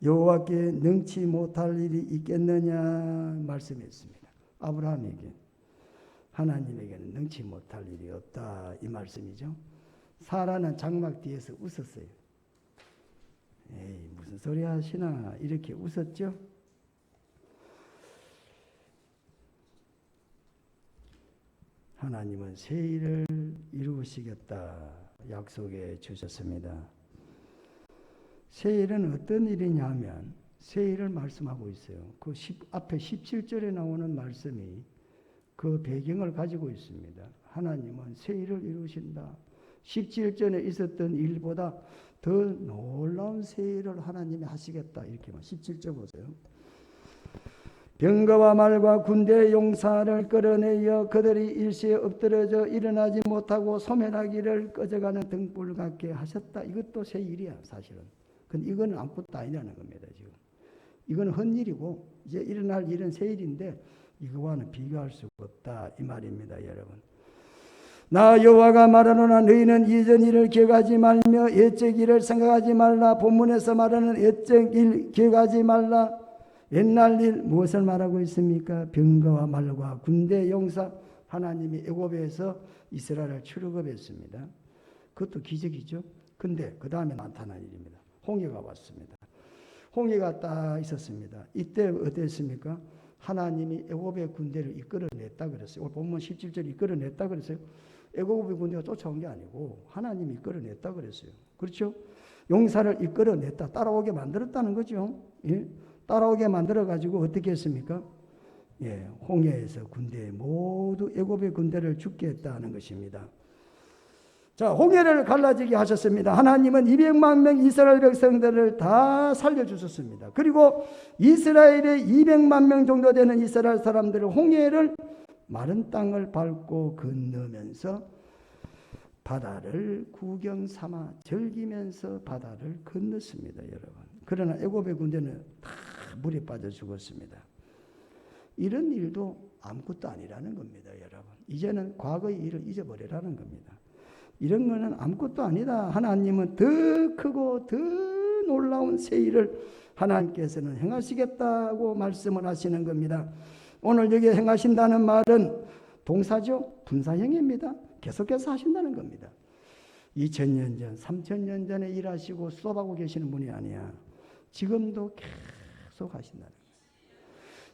여호와께 능치 못할 일이 있겠느냐 말씀했습니다. 아브라함에게 하나님에게는 능치 못할 일이 없다 이 말씀이죠. 사라는 장막 뒤에서 웃었어요. 에이 무슨 소리 하시나 이렇게 웃었죠. 하나님은 새 일을 이루시겠다 약속해 주셨습니다. 새 일은 어떤 일이냐면 새 일을 말씀하고 있어요. 그 앞에 17절에 나오는 말씀이 그 배경을 가지고 있습니다. 하나님은 새 일을 이루신다. 17절에 있었던 일보다 더 놀라운 새 일을 하나님이 하시겠다. 이렇게 17절 보세요. 병거와 말과 군대 용사를 끌어내어 그들이 일시에 엎드러져 일어나지 못하고 소멸하기를 꺼져가는 등불 같게 하셨다. 이것도 새 일이야 사실은. 근데 이거는 아무것도 아니라는 겁니다. 지금 이건 헛일이고 이제 일어날 일은 새 일인데 이거와는 비교할 수가 없다 이 말입니다, 여러분. 나 여호와가 말하노라 너희는 이전 일을 기억하지 말며 옛적 일을 생각하지 말라. 본문에서 말하는 옛적 일 기억하지 말라. 옛날 일 무엇을 말하고 있습니까? 병거와 말과 군대 용사 하나님이 애굽에서 이스라엘을 출애굽했습니다. 그것도 기적이죠. 근데 그 다음에 나타난 일입니다. 홍해가 왔습니다. 홍해가 딱 있었습니다. 이때 어땠습니까? 하나님이 애굽의 군대를 이끌어냈다 그랬어요. 본문 17절 이끌어냈다 그랬어요. 애굽의 군대가 쫓아온 게 아니고 하나님이 이끌어냈다 그랬어요. 그렇죠? 용사를 이끌어냈다. 따라오게 만들었다는 거죠. 예? 따라오게 만들어가지고 어떻게 했습니까? 예, 홍해에서 군대 모두 애굽의 군대를 죽게 했다는 것입니다. 자, 홍해를 갈라지게 하셨습니다. 하나님은 200만 명 이스라엘 백성들을 다 살려주셨습니다. 그리고 이스라엘의 200만 명 정도 되는 이스라엘 사람들을 홍해를 마른 땅을 밟고 건너면서 바다를 구경 삼아 즐기면서 바다를 건넜습니다, 여러분. 그러나 애굽의 군대는 다 물에 빠져 죽었습니다. 이런 일도 아무것도 아니라는 겁니다, 여러분. 이제는 과거의 일을 잊어버리라는 겁니다. 이런 거는 아무것도 아니다. 하나님은 더 크고 더 놀라운 새 일을 하나님께서는 행하시겠다고 말씀을 하시는 겁니다. 오늘 여기 행하신다는 말은 동사죠. 분사형입니다. 계속해서 하신다는 겁니다. 2000년 전, 3000년 전에 일하시고 수업하고 계시는 분이 아니야. 지금도 계속 하신다는 거예요.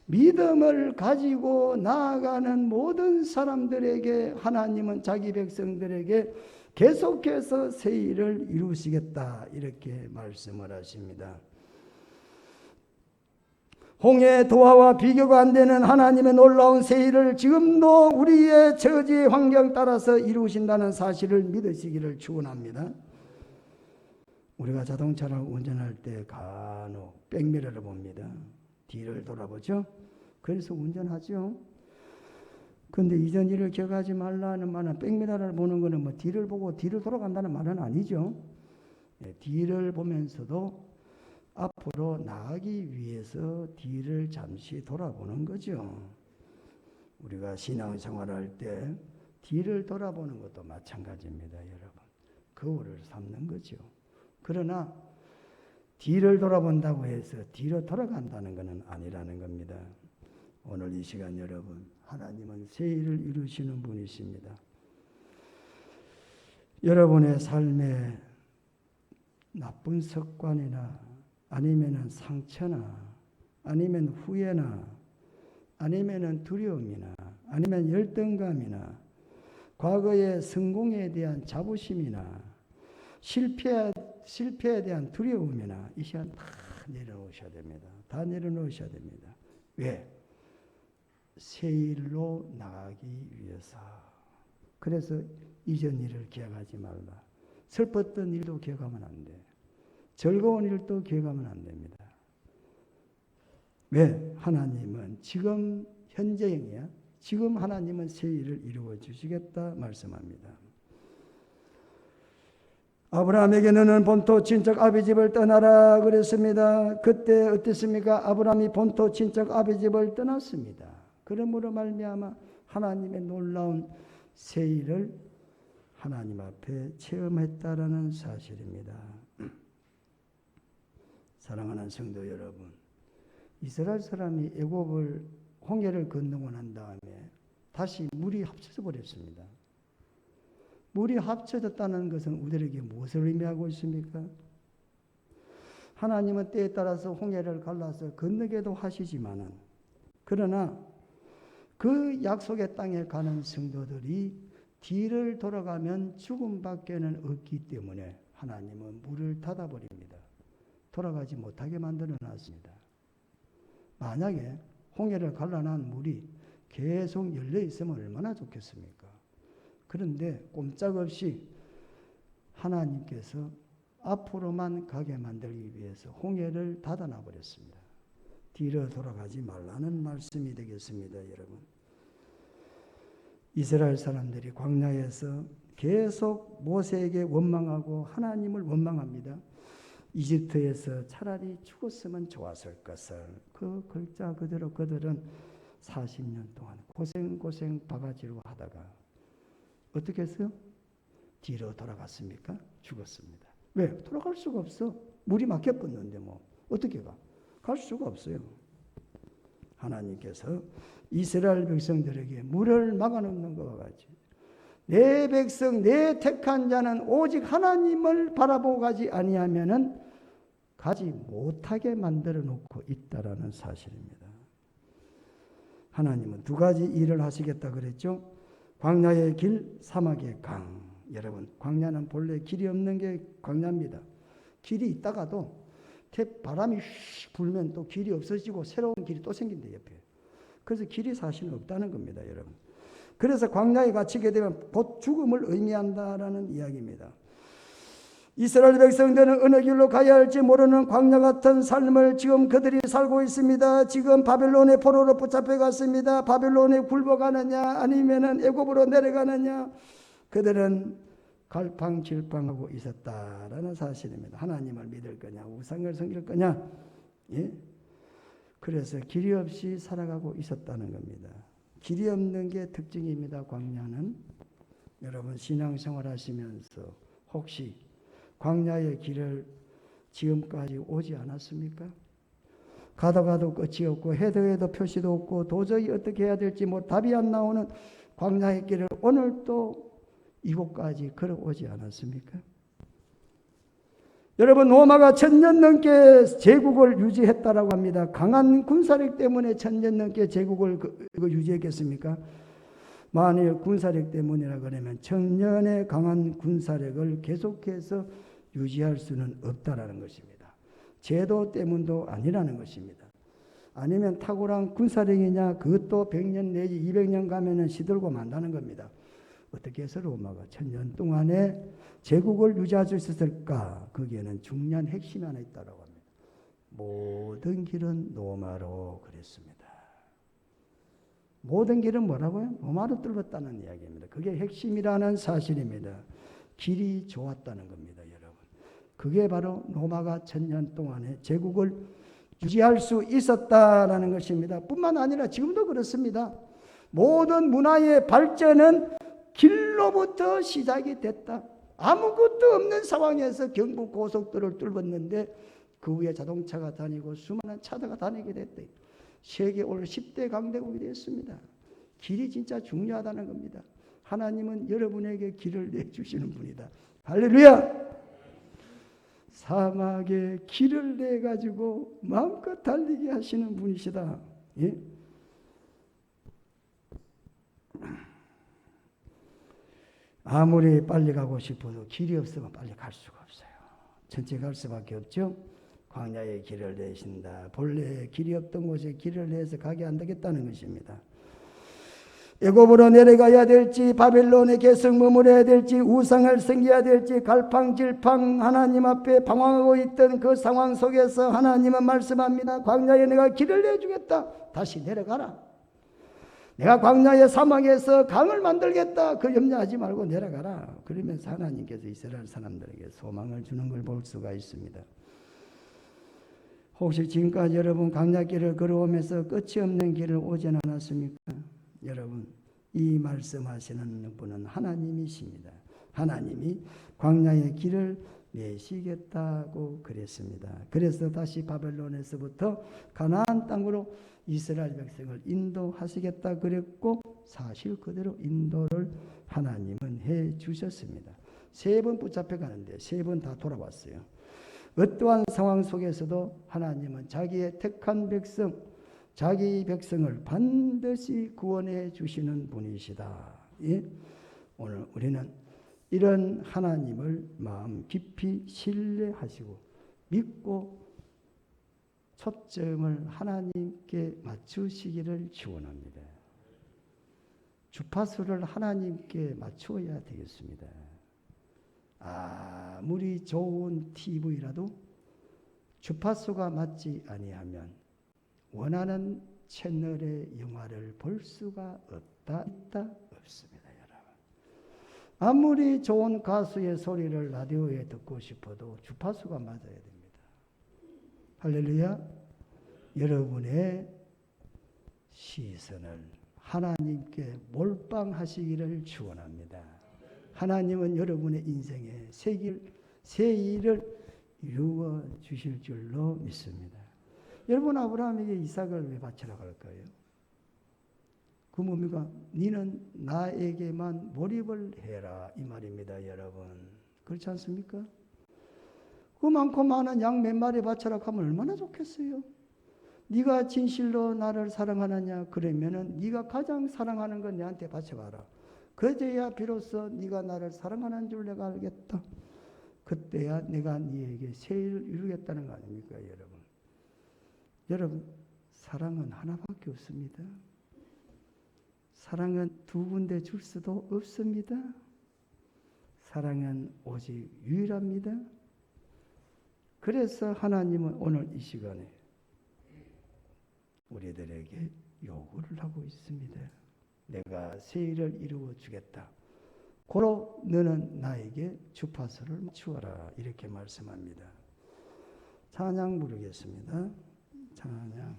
믿음을 가지고 나아가는 모든 사람들에게 하나님은 자기 백성들에게 계속해서 새 일을 이루시겠다 이렇게 말씀을 하십니다. 홍해 도하와 비교가 안 되는 하나님의 놀라운 새 일을 지금도 우리의 처지 환경 따라서 이루신다는 사실을 믿으시기를 축원합니다. 우리가 자동차를 운전할 때 간혹 백미러를 봅니다. 뒤를 돌아보죠. 그래서 운전하죠. 그런데 이전 일을 기억하지 말라는 말은 백미러를 보는 것은 뭐 뒤를 보고 뒤를 돌아간다는 말은 아니죠. 뒤를 보면서도 앞으로 나가기 위해서 뒤를 잠시 돌아보는 거죠. 우리가 신앙생활할 때 뒤를 돌아보는 것도 마찬가지입니다, 여러분. 거울을 삼는 거죠. 그러나 뒤를 돌아본다고 해서 뒤로 돌아간다는 것은 아니라는 겁니다. 오늘 이 시간 여러분, 하나님은 새 일을 이루시는 분이십니다. 여러분의 삶에 나쁜 습관이나 아니면 상처나 아니면 후회나 아니면 두려움이나 아니면 열등감이나 과거의 성공에 대한 자부심이나 실패에 대한 두려움이나 이 시간 다 내려놓으셔야 됩니다. 다 내려놓으셔야 됩니다. 왜? 새 일로 나가기 위해서. 그래서 이전 일을 기억하지 말라. 슬펐던 일도 기억하면 안 돼. 즐거운 일도 기억하면 안 됩니다. 왜? 하나님은 지금 현재형이야. 지금 하나님은 새 일을 이루어 주시겠다 말씀합니다. 아브라함에게 너는 본토 친척 아비 집을 떠나라 그랬습니다. 그때 어땠습니까? 아브라함이 본토 친척 아비 집을 떠났습니다. 그러므로 말미암아 하나님의 놀라운 새 일을 하나님 앞에 체험했다라는 사실입니다. 사랑하는 성도 여러분, 이스라엘 사람이 애굽을 홍해를 건너고 난 다음에 다시 물이 합쳐져 버렸습니다. 물이 합쳐졌다는 것은 우리에게 무엇을 의미하고 있습니까? 하나님은 때에 따라서 홍해를 갈라서 건너게도 하시지만은, 그러나 그 약속의 땅에 가는 성도들이 뒤를 돌아가면 죽음밖에는 없기 때문에 하나님은 물을 닫아버립니다. 돌아가지 못하게 만들어 놨습니다. 만약에 홍해를 갈라난 물이 계속 열려 있으면 얼마나 좋겠습니까? 그런데 꼼짝없이 하나님께서 앞으로만 가게 만들기 위해서 홍해를 닫아놔 버렸습니다. 뒤로 돌아가지 말라는 말씀이 되겠습니다, 여러분. 이스라엘 사람들이 광야에서 계속 모세에게 원망하고 하나님을 원망합니다. 이집트에서 차라리 죽었으면 좋았을 것을. 그 글자 그대로 그들은 40년 동안 고생 바가지로 하다가 어떻게 했어요? 뒤로 돌아갔습니까? 죽었습니다. 왜? 돌아갈 수가 없어. 물이 막혀버렸는데 뭐 어떻게 가? 갈 수가 없어요. 하나님께서 이스라엘 백성들에게 물을 막아놓는 것과 같이 내 백성, 내 택한 자는 오직 하나님을 바라보고 가지 아니하면은 가지 못하게 만들어 놓고 있다라는 사실입니다. 하나님은 두 가지 일을 하시겠다 그랬죠. 광야의 길, 사막의 강. 여러분, 광야는 본래 길이 없는 게 광야입니다. 길이 있다가도 바람이 휙 불면 또 길이 없어지고 새로운 길이 또 생긴다 옆에. 그래서 길이 사실은 없다는 겁니다, 여러분. 그래서 광야에 갇히게 되면 곧 죽음을 의미한다라는 이야기입니다. 이스라엘 백성들은 어느 길로 가야 할지 모르는 광야 같은 삶을 지금 그들이 살고 있습니다. 지금 바벨론의 포로로 붙잡혀 갔습니다. 바벨론에 굴복하느냐 아니면은 애굽으로 내려가느냐, 그들은 갈팡질팡하고 있었다라는 사실입니다. 하나님을 믿을 거냐 우상을 섬길 거냐, 예? 그래서 길이 없이 살아가고 있었다는 겁니다. 길이 없는 게 특징입니다. 광야는. 여러분 신앙생활 하시면서 혹시 광야의 길을 지금까지 오지 않았습니까? 가도 끝이 없고 해도 표시도 없고 도저히 어떻게 해야 될지 답이 안 나오는 광야의 길을 오늘 또 이곳까지 걸어오지 않았습니까? 여러분 로마가 1000년 넘게 제국을 유지했다라고 합니다. 강한 군사력 때문에 1000년 넘게 제국을 유지했겠습니까? 만일 군사력 때문이라 그러면 1000년의 강한 군사력을 계속해서 유지할 수는 없다라는 것입니다. 제도 때문도 아니라는 것입니다. 아니면 탁월한 군사력이냐, 그것도 100년 내지 200년 가면은 시들고 만다는 겁니다. 어떻게 해서 로마가 1000년 동안에 제국을 유지할 수 있었을까? 거기에는 중요한 핵심이 하나 있다고 합니다. 모든 길은 로마로 그랬습니다. 모든 길은 뭐라고요? 로마로 뚫었다는 이야기입니다. 그게 핵심이라는 사실입니다. 길이 좋았다는 겁니다, 여러분. 그게 바로 로마가 1000년 동안에 제국을 유지할 수 있었다라는 것입니다. 뿐만 아니라 지금도 그렇습니다. 모든 문화의 발전은 길로부터 시작이 됐다. 아무것도 없는 상황에서 경부 고속도로를 뚫었는데 그 위에 자동차가 다니고 수많은 차가 다니게 됐대. 세계 오늘 10대 강대국이 됐습니다. 길이 진짜 중요하다는 겁니다. 하나님은 여러분에게 길을 내주시는 분이다. 할렐루야! 사막에 길을 내가지고 마음껏 달리게 하시는 분이시다. 예? 아무리 빨리 가고 싶어도 길이 없으면 빨리 갈 수가 없어요. 천천히 갈 수밖에 없죠. 광야에 길을 내신다. 본래 길이 없던 곳에 길을 내서 가게 안 되겠다는 것입니다. 애굽으로 내려가야 될지 바벨론의 계속 머물러야 될지 우상을 섬겨야 될지 갈팡질팡 하나님 앞에 방황하고 있던 그 상황 속에서 하나님은 말씀합니다. 광야에 내가 길을 내주겠다. 다시 내려가라. 내가 광야의 사막에서 강을 만들겠다. 그 염려하지 말고 내려가라. 그러면서 하나님께서 이스라엘 사람들에게 소망을 주는 걸 볼 수가 있습니다. 혹시 지금까지 여러분 광야길을 걸어오면서 끝이 없는 길을 오진 않았습니까? 여러분, 이 말씀하시는 분은 하나님이십니다. 하나님이 광야의 길을 내시겠다고 그랬습니다. 그래서 다시 바벨론에서부터 가나안 땅으로 이스라엘 백성을 인도하시겠다 그랬고 사실 그대로 인도를 하나님은 해 주셨습니다. 3번 붙잡혀 가는데 3번 다 돌아왔어요. 어떠한 상황 속에서도 하나님은 자기의 택한 백성, 자기 백성을 반드시 구원해 주시는 분이시다. 예? 오늘 우리는 이런 하나님을 마음 깊이 신뢰하시고 믿고 초점을 하나님께 맞추시기를 축원합니다. 주파수를 하나님께 맞추어야 되겠습니다. 아무리 좋은 TV라도 주파수가 맞지 아니하면 원하는 채널의 영화를 볼 수가 없다 없습니다. 여러분. 아무리 좋은 가수의 소리를 라디오에 듣고 싶어도 주파수가 맞아야 됩니다. 할렐루야. 여러분의 시선을 하나님께 몰빵하시기를 축원합니다. 하나님은 여러분의 인생에 새 일을 이루어 주실 줄로 믿습니다. 여러분, 아브라함에게 이삭을 왜 바치라고 할까요? 그 뭡니까? 니는 나에게만 몰입을 해라 이 말입니다. 여러분, 그렇지 않습니까? 그 많고 많은 양 몇 마리 바치라고 하면 얼마나 좋겠어요. 네가 진실로 나를 사랑하느냐? 그러면은 네가 가장 사랑하는 건 내한테 바쳐가라. 그제야 비로소 네가 나를 사랑하는 줄 내가 알겠다. 그때야 내가 네에게 새 일을 이루겠다는 거 아닙니까, 여러분? 여러분, 사랑은 하나밖에 없습니다. 사랑은 두 군데 줄 수도 없습니다. 사랑은 오직 유일합니다. 그래서 하나님은 오늘 이 시간에 우리들에게 요구를 하고 있습니다. 내가 새 일을 이루어 주겠다. 고로 너는 나에게 주파수를 맞추어라. 이렇게 말씀합니다. 찬양 부르겠습니다. 찬양.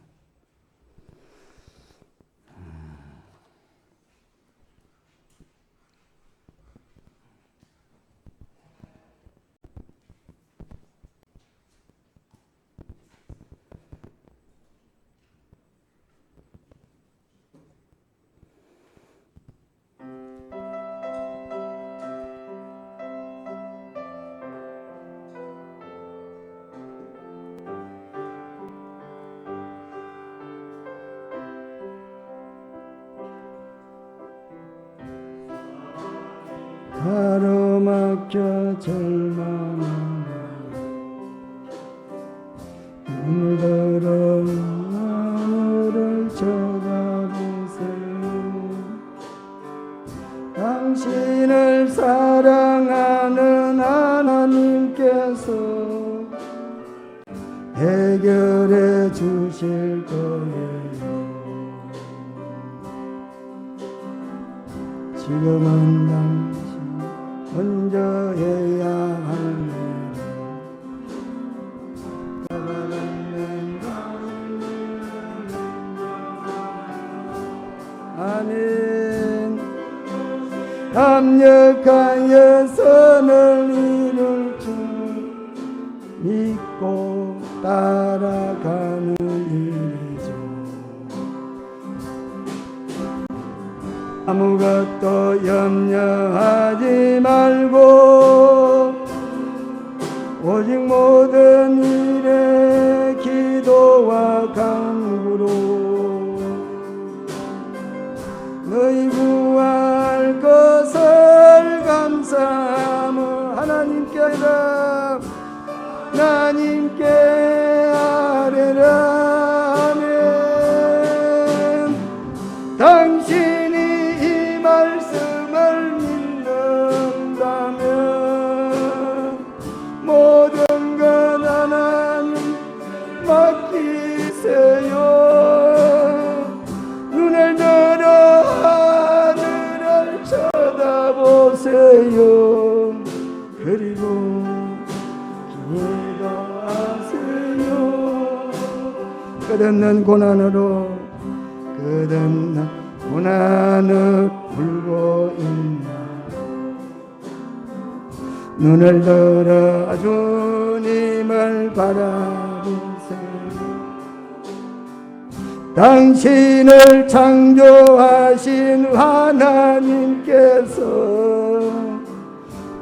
가로막혀 절망하며 눈물들어 하늘을 쳐다보세요. 당신을 사랑하는 하나님께서 해결해 주실 거예요. 지금은 당신 먼저 해야 할 아멘. 합력하여 선을 이룰 줄 믿고 따라가는 일이죠. 아무것도 염려하지 말고 오직 모든 일에 기도와 간구로 너희 구할 것을 감사하며 하나님께 기도하세요. 그리고 기도하세요. 끝없는 고난으로 끝없는 고난을 울고 있나. 눈을 들어 주님을 바라보세요. 당신을 창조하신 하나님께서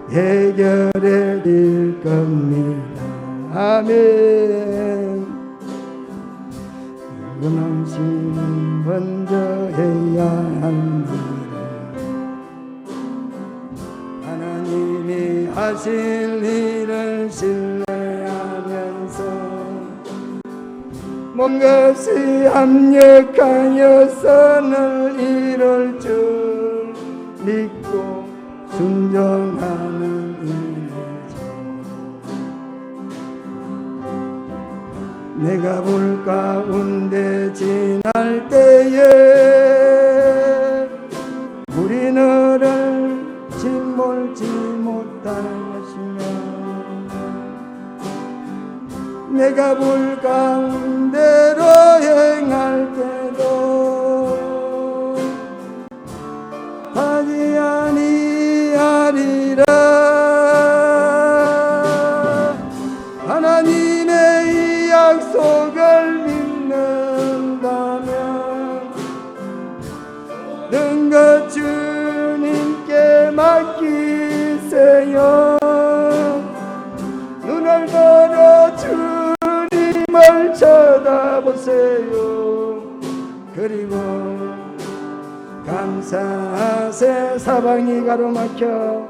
해결해 줄 겁니다. 아멘. 당신은 먼저 해야 합니다. 하나님이 하실 일을 신뢰하면서 먼 것이 합력하여서는 이룰 줄 믿고 순종하는 일이죠. 내가 불 가운데 지날 때에 물이 너를 짓몰지 못할 것이며 내가 불 가운데로 행할 때도 하지 아니하리라. 하나님의 이 약속을 믿는다면 능것 주님께 맡기세요. 눈을 들어 주님을 쳐다보세요. 그리고 감사하세. 사방이 가로막혀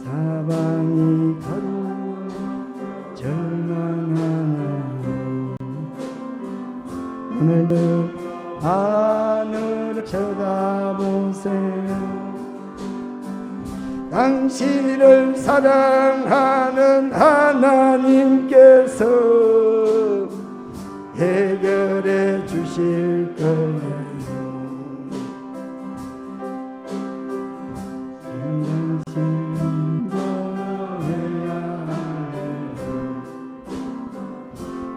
사방이 가로 절망하나니 오늘도 하늘을 쳐다보세요. 당신을 사랑하는 하나님께서 해결해 주실 거예요.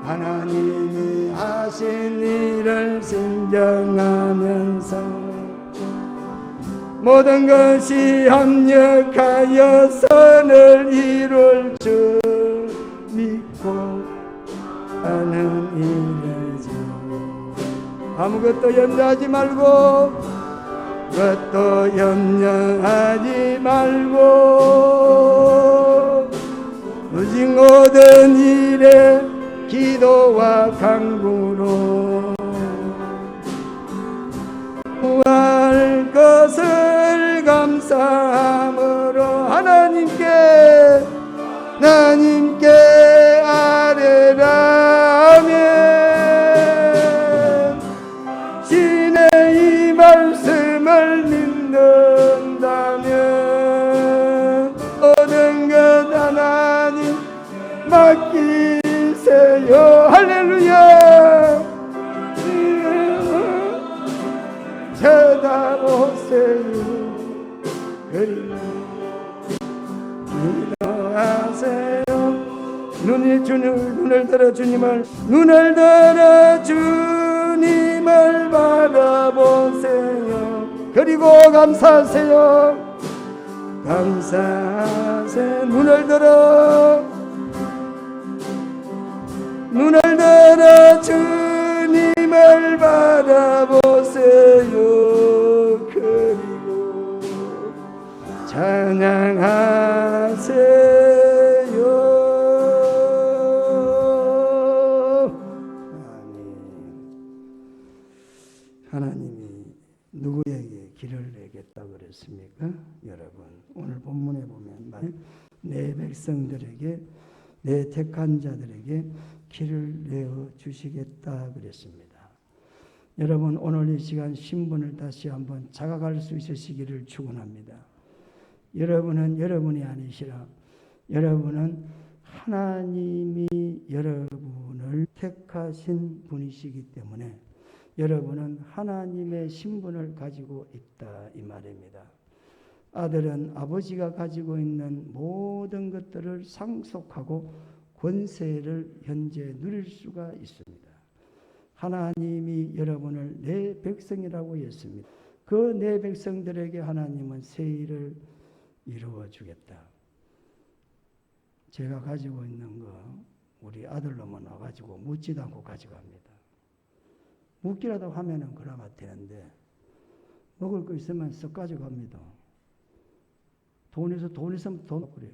하나님이 하신 일을 신정하면서 모든 것이 합력하여 선을 이룰 줄 믿고 하는 일이죠. 아무것도 염려하지 말고 그것도 염려하지 말고 오직 모든 일에 기도와 간구로 구할 것을 감사함으로 하나님께 아뢰라면 신의 이 말씀을 믿는다면 모든 것 하나님 맡기세요. 할렐루야. 쳐다보세요. 그리고 기도하세요. 눈을 들어 주님을 바라보세요. 그리고 감사하세요. 감사하세요. 눈을 들어 주님을 바라보세요. 그리고 찬양하세요. 하나님이 누구에게 길을 내겠다 그랬습니까? 여러분 오늘 본문에 보면 내 백성들에게 내 택한 자들에게 길을 내어 주시겠다 그랬습니다. 여러분 오늘 이 시간 신분을 다시 한번 자각할 수 있으시기를 축원합니다. 여러분은 여러분이 아니시라. 여러분은 하나님이 여러분을 택하신 분이시기 때문에 여러분은 하나님의 신분을 가지고 있다 이 말입니다. 아들은 아버지가 가지고 있는 모든 것들을 상속하고 권세를 현재 누릴 수가 있습니다. 하나님이 여러분을 내 백성이라고 했습니다. 그 내 백성들에게 하나님은 새 일을 이루어 주겠다. 제가 가지고 있는 거 우리 아들놈은 와가지고 묻지도 않고 가져갑니다. 묻기라도 하면은 그나마 되는데 먹을 거 있으면 썩 가져갑니다. 돈 있으면 돈 그래요.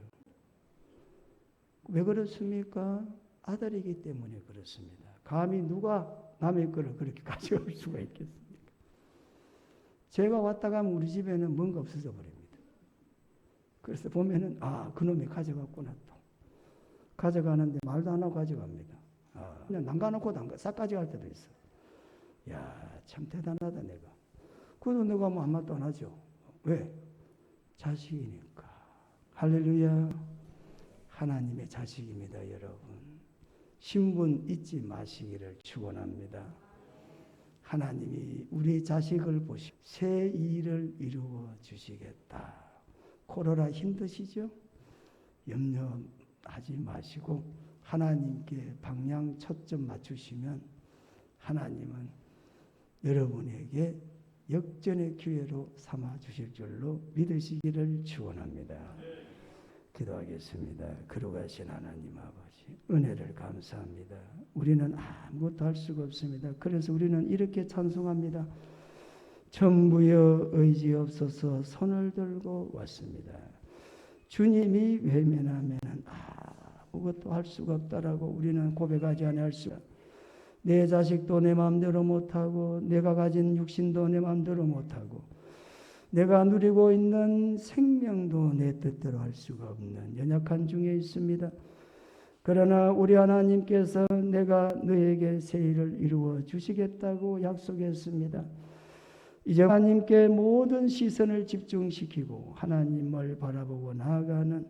왜 그렇습니까? 아들이기 때문에 그렇습니다. 감히 누가 남의 거를 그렇게 가져올 수가 있겠습니까? 제가 왔다 가면 우리 집에는 뭔가 없어져 버립니다. 그래서 보면은 그놈이 가져갔구나 또. 가져가는데 말도 안 하고 가져갑니다. 그냥 남가놓고 싹 가져갈 때도 있어. 야, 참 대단하다 내가. 그래도 내가 뭐 아무 말도 안 하죠. 왜? 자식이니까. 할렐루야. 하나님의 자식입니다, 여러분. 신분 잊지 마시기를 축원합니다. 하나님이 우리 자식을 보시고 새 일을 이루어 주시겠다. 코로나 힘드시죠? 염려하지 마시고 하나님께 방향 초점 맞추시면 하나님은 여러분에게 역전의 기회로 삼아 주실 줄로 믿으시기를 축원합니다. 기도하겠습니다. 거룩하신 하나님 아버지, 은혜를 감사합니다. 우리는 아무것도 할 수가 없습니다. 그래서 우리는 이렇게 찬송합니다. 전부여 의지 없어서 손을 들고 왔습니다. 주님이 외면하면 아무것도 할 수가 없다라고 우리는 고백하지 않을 수가. 내 자식도 내 마음대로 못하고 내가 가진 육신도 내 마음대로 못하고 내가 누리고 있는 생명도 내 뜻대로 할 수가 없는 연약한 중에 있습니다. 그러나 우리 하나님께서 내가 너에게 새 일을 이루어 주시겠다고 약속했습니다. 이제 하나님께 모든 시선을 집중시키고 하나님을 바라보고 나아가는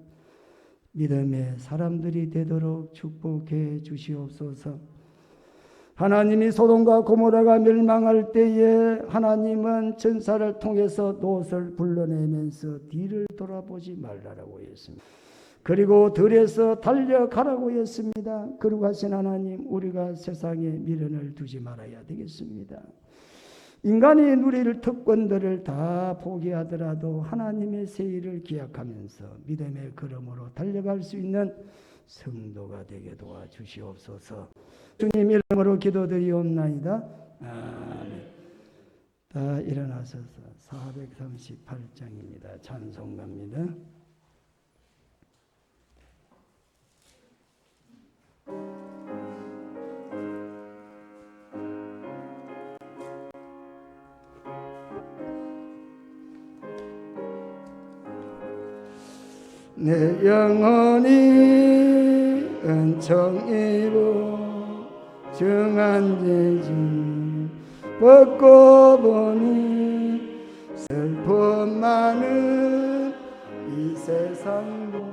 믿음의 사람들이 되도록 축복해 주시옵소서. 하나님이 소돔과 고모라가 멸망할 때에 하나님은 전사를 통해서 롯을 불러내면서 뒤를 돌아보지 말라라고 했습니다. 그리고 들에서 달려가라고 했습니다. 거룩하신 하나님, 우리가 세상에 미련을 두지 말아야 되겠습니다. 인간이 누릴 특권들을 다 포기하더라도 하나님의 새 일을 기약하면서 믿음의 걸음으로 달려갈 수 있는 성도가 되게 도와주시옵소서. 주님 이름으로 기도드리옵나이다. 아멘. 다 일어나셔서 438장입니다. 찬송가입니다. 내 영혼이 은총이로 정한 죄짐 벗고 보니 슬픔 많은 이 세상도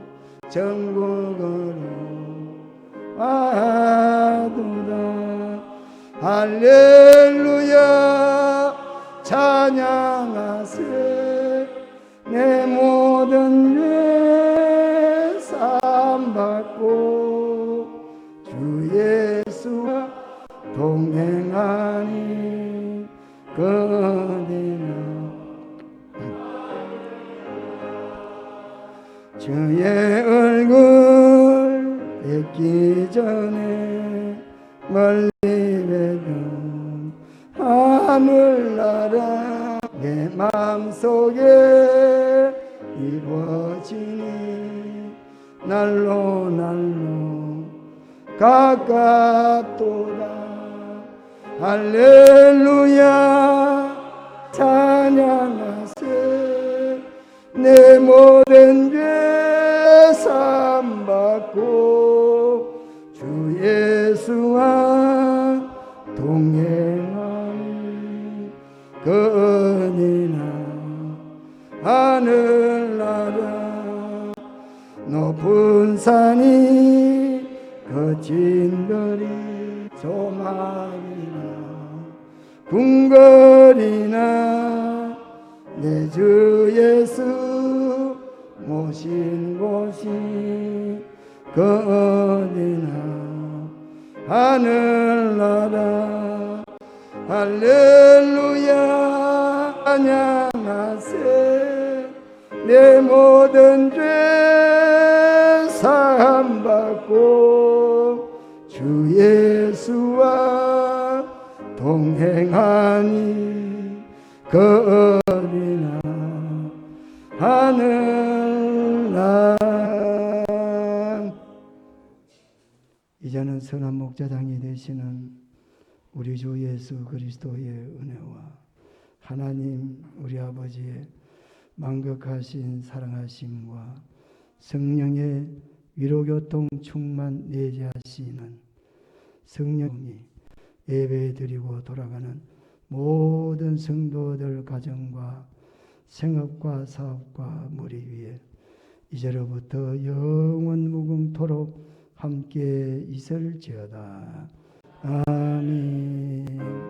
천국으로 와두다. 할렐루야 찬양하세. 내 모든 죄 사함받고 주 예수와 동행하니 어디나 주의 얼굴 뵙기 전에 멀리 뵈던 하늘나라 내 마음속에 이루어지니 날로 날로 가깝도다. 할렐루야 찬양하세. 내 모든 죄 사함받고 주 예수와 동행하니 그 은혜나 하늘나라 높은 산이 거친 거리 조망이나 궁궐이나 내 주 예수 오신 곳이 그 어디나 하늘나라 할렐루야 찬양하세 내 모든 죄 사함받고 주 예수와 동행하니 그 어디나 하늘나라. 이제는 선한 목자장이 되시는 우리 주 예수 그리스도의 은혜와 하나님 우리 아버지의 만극하신 사랑하심과 성령의 위로교통 충만 내재하시는 성령이 예배드리고 돌아가는 모든 성도들 가정과 생업과 사업과 머리 위에 이제로부터 영원 무궁토록 함께 있을지어다. 아멘.